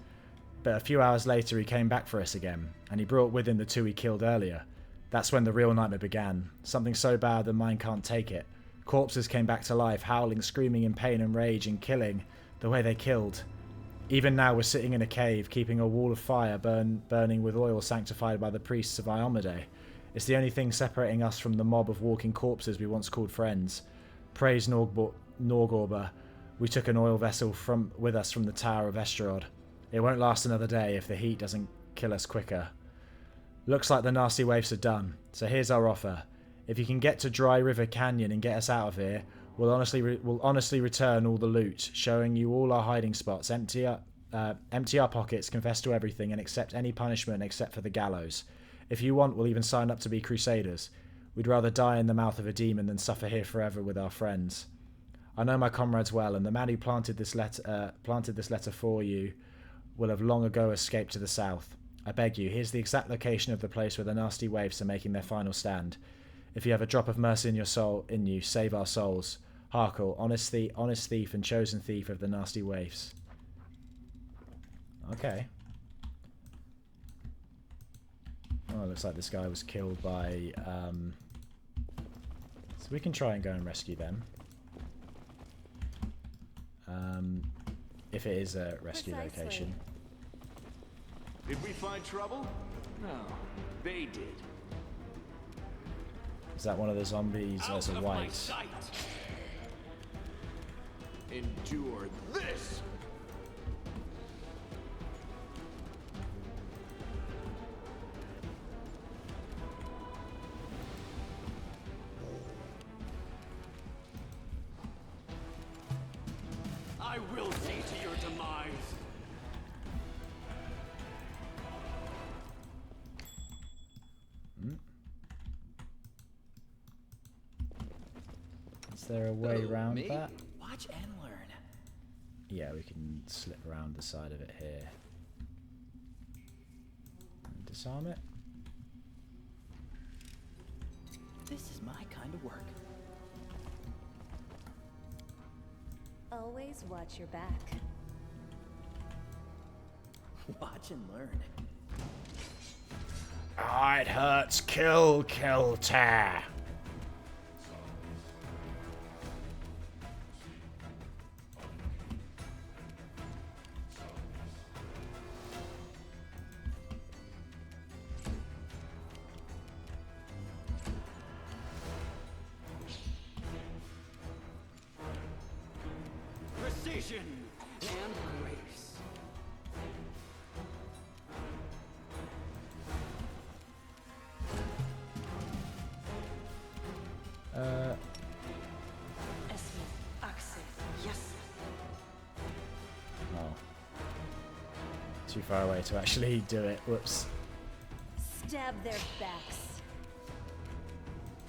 But a few hours later he came back for us again, and he brought with him the 2 he killed earlier. That's when the real nightmare began. Something so bad the mind can't take it. Corpses came back to life, howling, screaming in pain and rage, and killing the way they killed. Even now we're sitting in a cave, keeping a wall of fire burning with oil sanctified by the priests of Iomade. It's the only thing separating us from the mob of walking corpses we once called friends. Praise Norgorber. We took an oil vessel with us from the Tower of Estrod. It won't last another day if the heat doesn't kill us quicker. Looks like the Nasty Waifs are done, so here's our offer. If you can get to Dry River Canyon and get us out of here, we'll honestly return all the loot, showing you all our hiding spots, empty our pockets, confess to everything, and accept any punishment except for the gallows. If you want, we'll even sign up to be Crusaders. We'd rather die in the mouth of a demon than suffer here forever with our friends. I know my comrades well, and the man who planted this letter for you will have long ago escaped to the south. I beg you, here's the exact location of the place where the nasty waifs are making their final stand. If you have a drop of mercy in you, save our souls. Harkle, honest thief and chosen thief of the nasty waifs. Okay. Oh, it looks like this guy was killed by... So we can try and go and rescue them. If it is a rescue location. Did we find trouble? No, they did. Is that one of the zombies as a white? Endure this! I will see to your demise. Is there a way around that? Watch and learn. Yeah, we can slip around the side of it here. And disarm it. This is my kind of work. Always watch your back. Watch and learn. Ah, it hurts. Kill, tear. Precision and grace. Oh. Too far away to actually do it. Whoops. Stab their backs.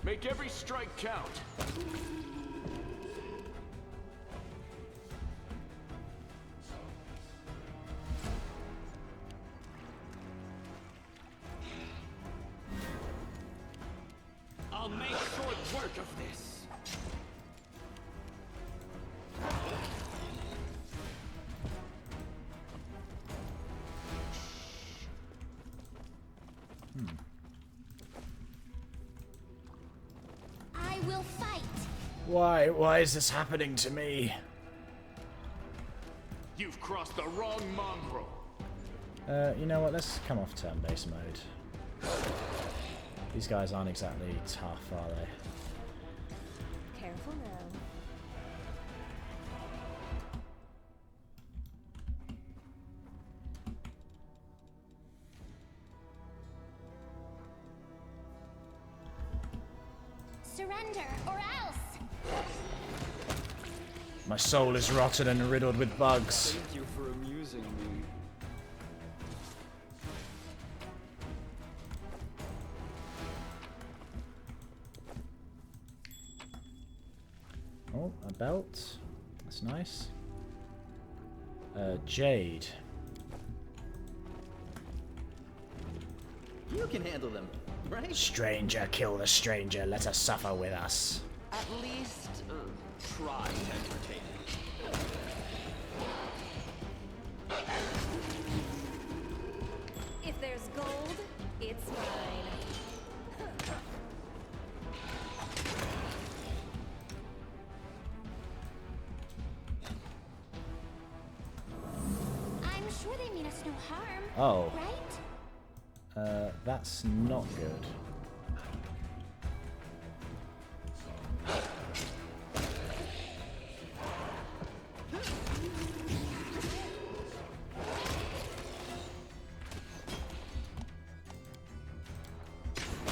Make every strike count. I'll make short work of this. I will fight. Why is this happening to me? You've crossed the wrong mongrel. You know what? Let's come off turn-based mode. These guys aren't exactly tough, are they? Careful now. Surrender or else. My soul is rotten and riddled with bugs. Thank you for amusing me. Oh, a belt. That's nice. Jade. You can handle them, right? Stranger, kill the stranger. Let us suffer with us. At least, try to entertain me. If there's gold, it's mine. I'm sure they mean us no harm. Oh. Right? That's not good.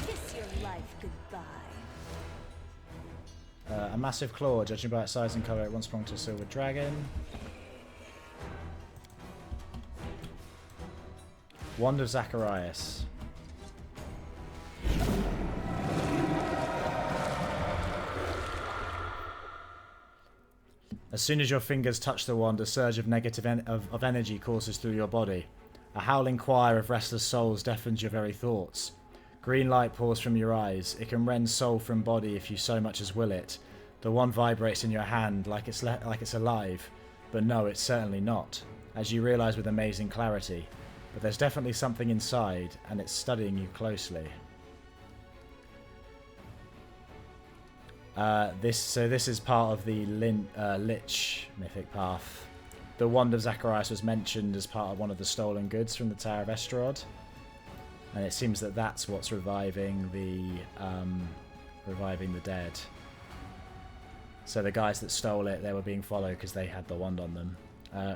Kiss your life goodbye. A massive claw, judging by its size and colour, it once belonged to a silver dragon. Wand of Zacharias. As soon as your fingers touch the wand, a surge of negative of energy courses through your body. A howling choir of restless souls deafens your very thoughts. Green light pours from your eyes. It can rend soul from body if you so much as will it. The wand vibrates in your hand like it's alive. But no, it's certainly not, as you realise with amazing clarity. But there's definitely something inside, and it's studying you closely. This is part of the Lich mythic path. The wand of Zacharias was mentioned as part of one of the stolen goods from the Tower of Estrad, and it seems that that's what's reviving the dead. So the guys that stole it, they were being followed because they had the wand on them.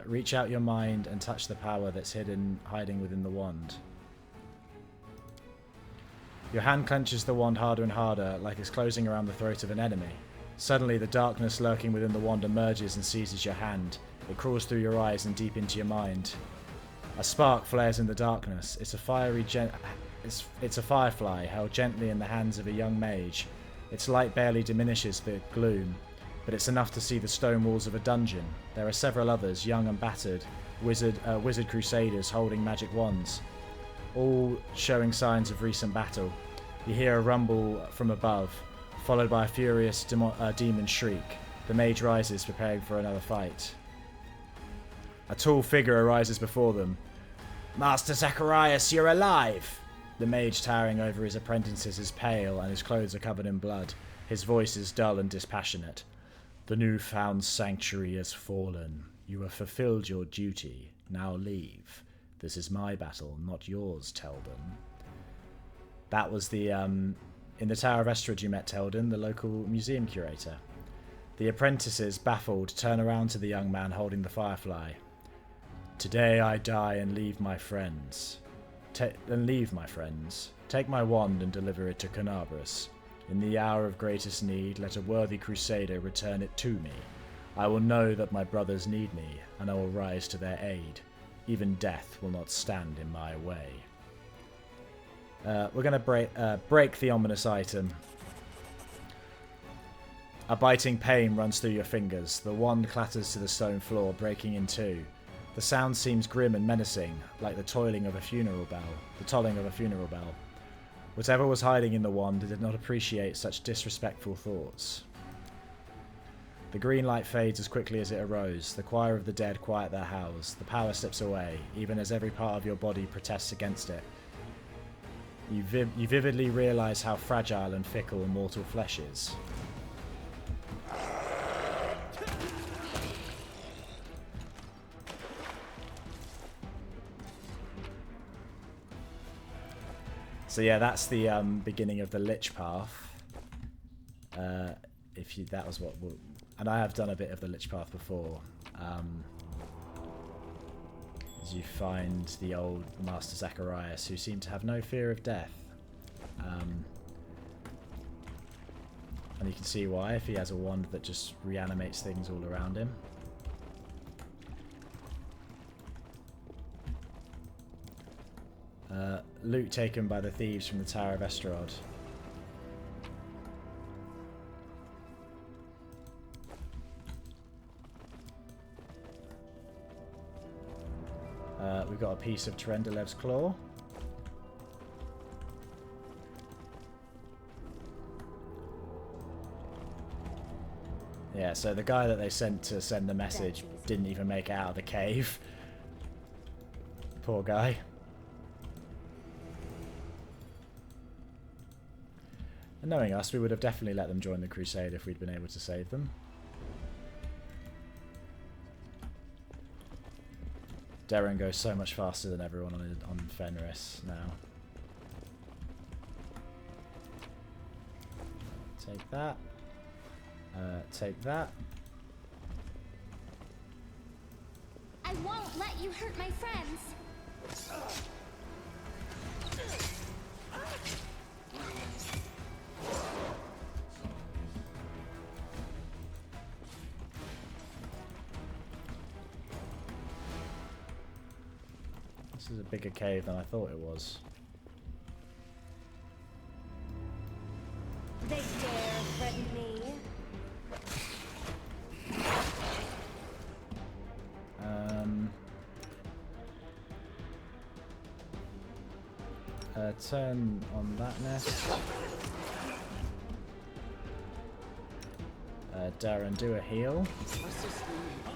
Reach out your mind and touch the power that's hiding within the wand. Your hand clenches the wand harder and harder, like it's closing around the throat of an enemy. Suddenly, the darkness lurking within the wand emerges and seizes your hand. It crawls through your eyes and deep into your mind. A spark flares in the darkness. It's a firefly held gently in the hands of a young mage. Its light barely diminishes the gloom, but it's enough to see the stone walls of a dungeon. There are several others, young and battered, wizard crusaders holding magic wands, all showing signs of recent battle. You hear a rumble from above, followed by a furious demon shriek. The mage rises, preparing for another fight. A tall figure arises before them. "Master Zacharias, you're alive!" The mage towering over his apprentices is pale, and his clothes are covered in blood. His voice is dull and dispassionate. "The newfound sanctuary has fallen. You have fulfilled your duty. Now leave. This is my battle, not yours, Teldon." That was the, in the Tower of Estrad you met Teldon, the local museum curator. The apprentices, baffled, turn around to the young man holding the firefly. "Today I die and leave my friends. Take my wand and deliver it to Canabras. In the hour of greatest need, let a worthy crusader return it to me. I will know that my brothers need me, and I will rise to their aid. Even death will not stand in my way." We're going to break the ominous item. A biting pain runs through your fingers. The wand clatters to the stone floor, breaking in two. The sound seems grim and menacing, like the tolling of a funeral bell. Whatever was hiding in the wand did not appreciate such disrespectful thoughts. The green light fades as quickly as it arose. The choir of the dead quiet their howls. The power slips away, even as every part of your body protests against it. You vividly realise how fragile and fickle mortal flesh is. So yeah, that's the beginning of the Lich path. And I have done a bit of the Lich path before. As you find the old Master Zacharias, who seemed to have no fear of death. And you can see why, if he has a wand that just reanimates things all around him. Loot taken by the thieves from the Tower of Estrad. We've got a piece of Terendalev's claw. Yeah, so the guy that they sent to send the message didn't even make it out of the cave. Poor guy. And knowing us, we would have definitely let them join the Crusader if we'd been able to save them. Darren goes so much faster than everyone on Fenris now. Take that. Take that. I won't let you hurt my friends. This is a bigger cave than I thought it was. They dare threaten me. Turn on that nest. Darren, do a heal. Assist me at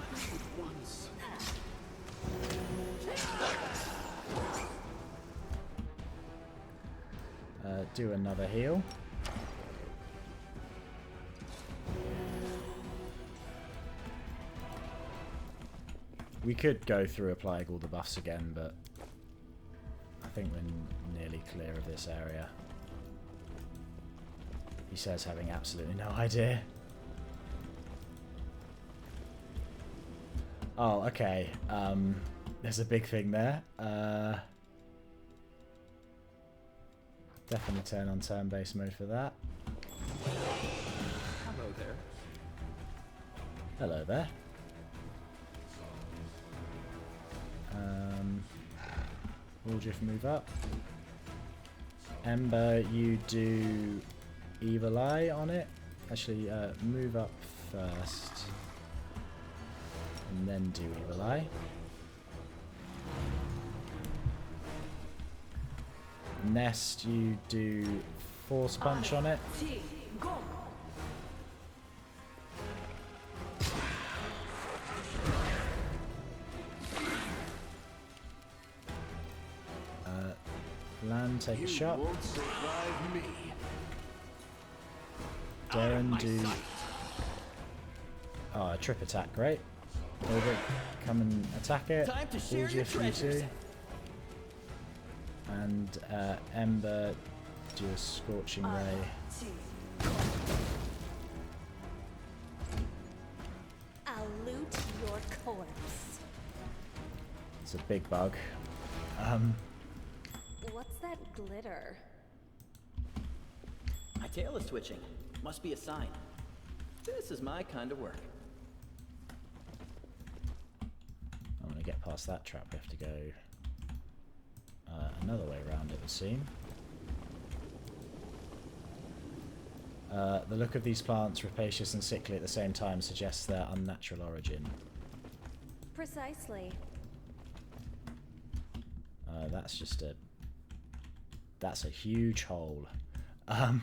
once. Do another heal. We could go through applying all the buffs again, but I think we're nearly clear of this area. He says having absolutely no idea. Oh, okay. There's a big thing there. Definitely turn on turn-based mode for that. Hello there. Hello there. Woodruff, move up. Ember, you do Evil Eye on it. Actually, move up first. And then do Evil Eye. Nest, you do Force Punch on it. Land, take a shot. Won't survive me. Darren, do... Oh, a trip attack, great. Over, come and attack it. Time to share Woodruff, your you treasures. too. And Ember, do a Scorching Ray. I'll loot your corpse. It's a big bug. What's that glitter? My tail is twitching. Must be a sign. This is my kind of work. I want to get past that trap. We have to go another way around, it would seem. The look of these plants, rapacious and sickly at the same time, suggests their unnatural origin. Precisely. That's just a... That's a huge hole. Doesn't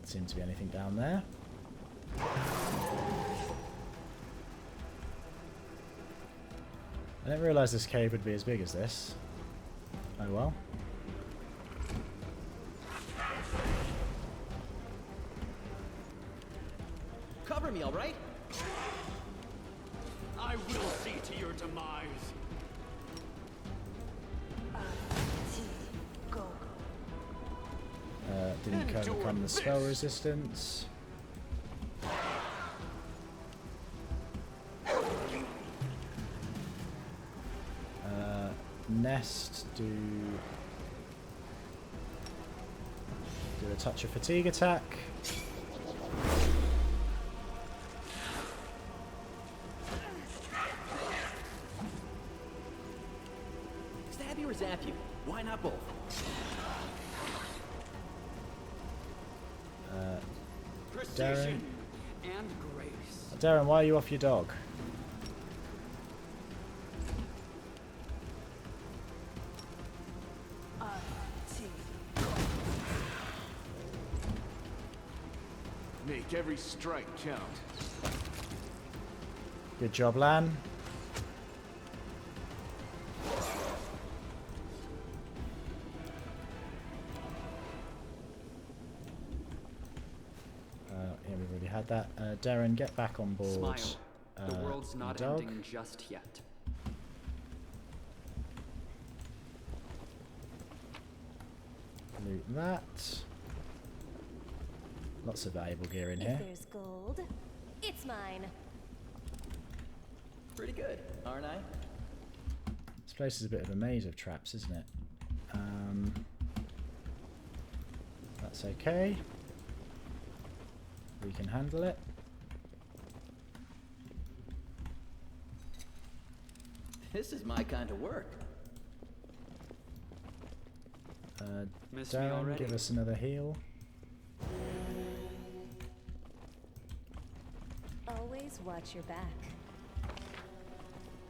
seem to be anything down there. I didn't realise this cave would be as big as this. Oh well. Cover me, all right? I will see to your demise. Didn't overcome the spell resistance. Nest, do a touch of fatigue attack. Stab you or zap you? Why not both? Precision and grace. Darren, why are you off your dog? Make every strike count. Good job, Lan. Yeah, we've already had that. Darren, get back on board. Smile. The world's not dog. ending just yet. Loot that. Lots of valuable gear in here. If there's gold, it's mine. Pretty good, aren't I? This place is a bit of a maze of traps, isn't it? That's okay. We can handle it. This is my kind of work. Miss me Darren, already? give us another heal. Always watch your back.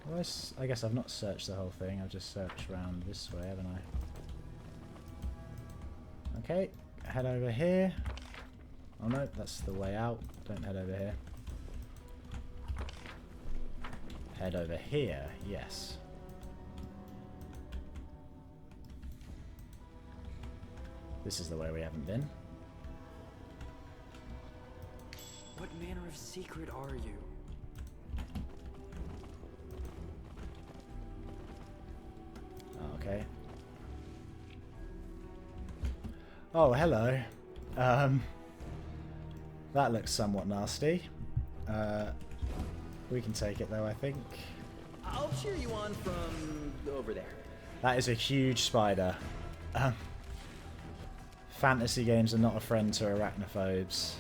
Well, I guess I've not searched the whole thing. I've just searched around this way, haven't I? Okay, head over here. Oh no, that's the way out. Don't head over here. Head over here, yes. This is the way we haven't been. What manner of secret are you? Okay. Oh, hello. That looks somewhat nasty. We can take it though, I think. I'll cheer you on from over there. That is a huge spider. Fantasy games are not a friend to arachnophobes.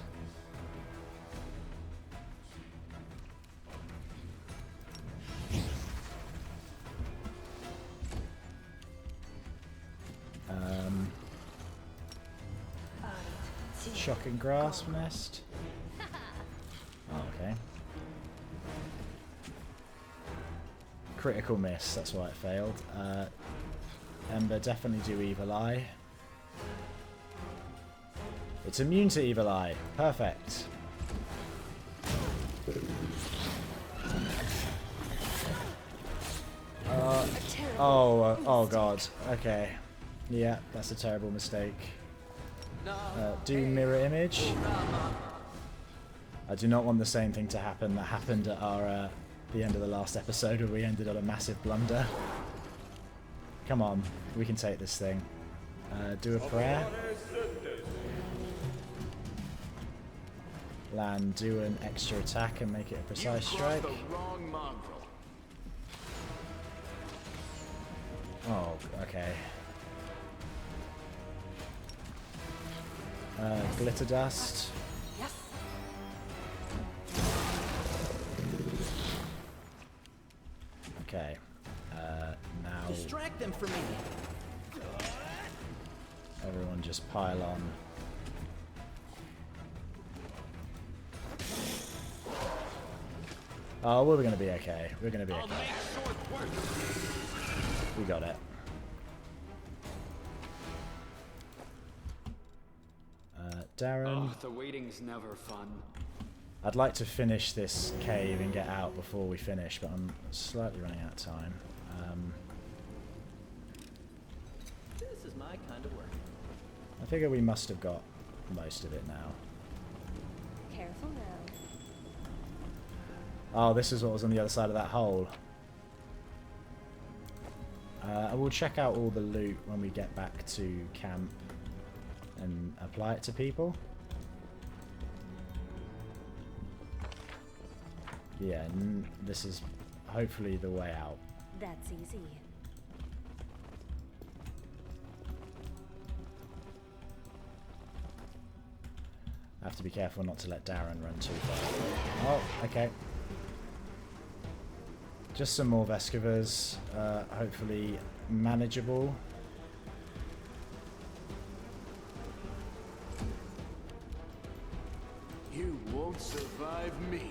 Shocking grasp nest. Oh, okay. Critical miss, that's why it failed. Ember, definitely do evil eye. It's immune to evil eye. Perfect. Oh god. Okay. Yeah, that's a terrible mistake. Do mirror image. I do not want the same thing to happen that happened at our the end of the last episode where we ended on a massive blunder. Come on, we can take this thing. Do a prayer. Land, do an extra attack and make it a precise strike. Oh, okay. Glitter dust. Yes. Okay. Now Distract them for me. everyone just pile on. Oh, we're gonna be okay. We're gonna be okay. We got it. Darren. Oh, the waiting's never fun. I'd like to finish this cave and get out before we finish, but I'm slightly running out of time. This is my kind of work. I figure we must have got most of it now. Careful now. Oh, this is what was on the other side of that hole. I will check out all the loot when we get back to camp and apply it to people. Yeah, this is hopefully the way out. That's easy. I have to be careful not to let Darren run too far. Oh, okay. Just some more Vescovers, hopefully manageable. You won't survive me.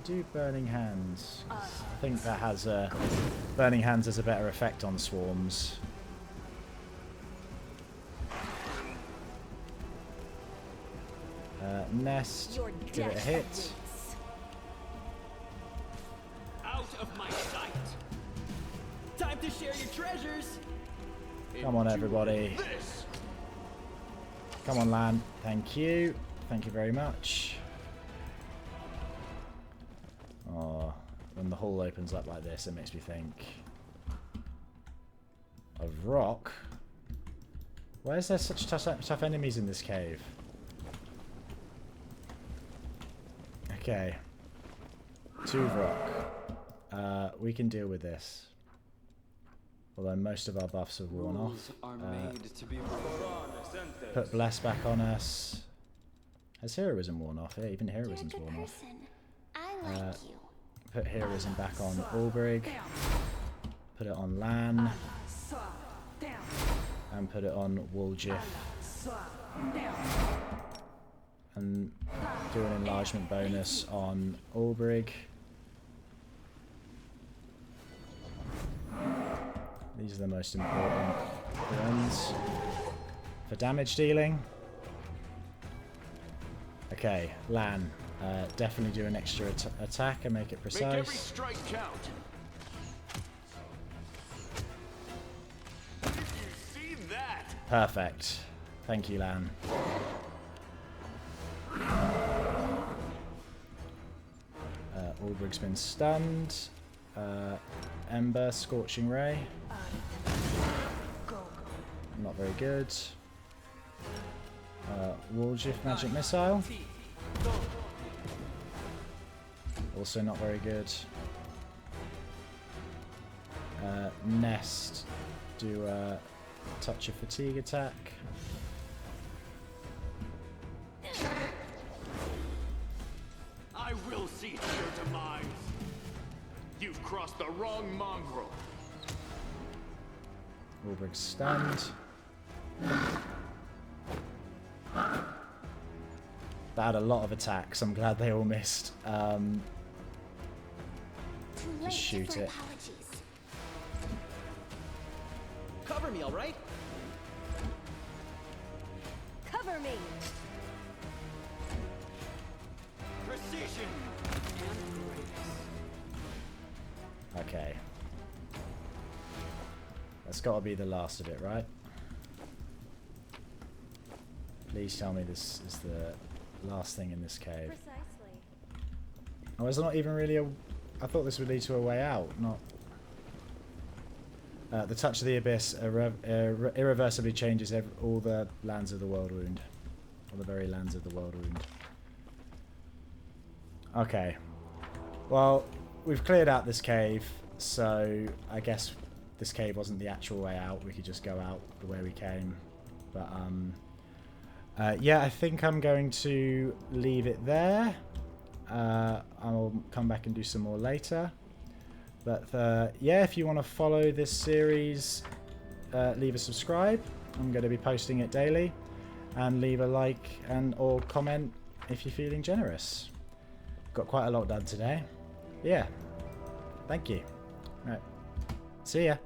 Do Burning Hands. I think that has Burning Hands has a better effect on swarms. Nest, give it a hit. Out of my sight. Time to share your treasures. Come on, everybody. Come on, Lan. Thank you. Thank you very much. Oh, when the hole opens up like this, it makes me think of rock. Why is there such tough enemies in this cave? Okay. 2 rock. We can deal with this. Although most of our buffs have worn off. Are made to be Put Bless back on us. Has Heroism worn off? Yeah, even You're a Heroism's good worn off. person. I like you. Put Heroism back on Ulbrig. Put it on Lan. And put it on Woljif. And do an enlargement bonus on Ulbrig. These are the most important ones for damage dealing. Okay, Lan, definitely do an extra attack and make it precise. Make every strike count. Have you seen that? Perfect. Thank you, Lan. Ulbrig's been stunned. Ember, Scorching Ray. Not very good. Walljiff Magic Missile. Also not very good. Nest, do a Touch of Fatigue attack. I will see to your demise. You've crossed the wrong mongrel. Ulbrig's stunned. That had a lot of attacks. I'm glad they all missed. Just shoot it. Cover me, all right? Cover me! Precision. Okay. That's got to be the last of it, right? Please tell me this is the last thing in this cave. Precisely. Oh, is there not even really a... I thought this would lead to a way out, not... the Touch of the Abyss irreversibly changes all the lands of the World Wound. Or the very lands of the World Wound. Okay. Well, we've cleared out this cave, so I guess this cave wasn't the actual way out. We could just go out the way we came. But, yeah, I think I'm going to leave it there. I'll come back and do some more later. But yeah, if you want to follow this series, leave a subscribe. I'm going to be posting it daily. And leave a like and or comment if you're feeling generous. Got quite a lot done today. Yeah. Thank you. Right. See ya.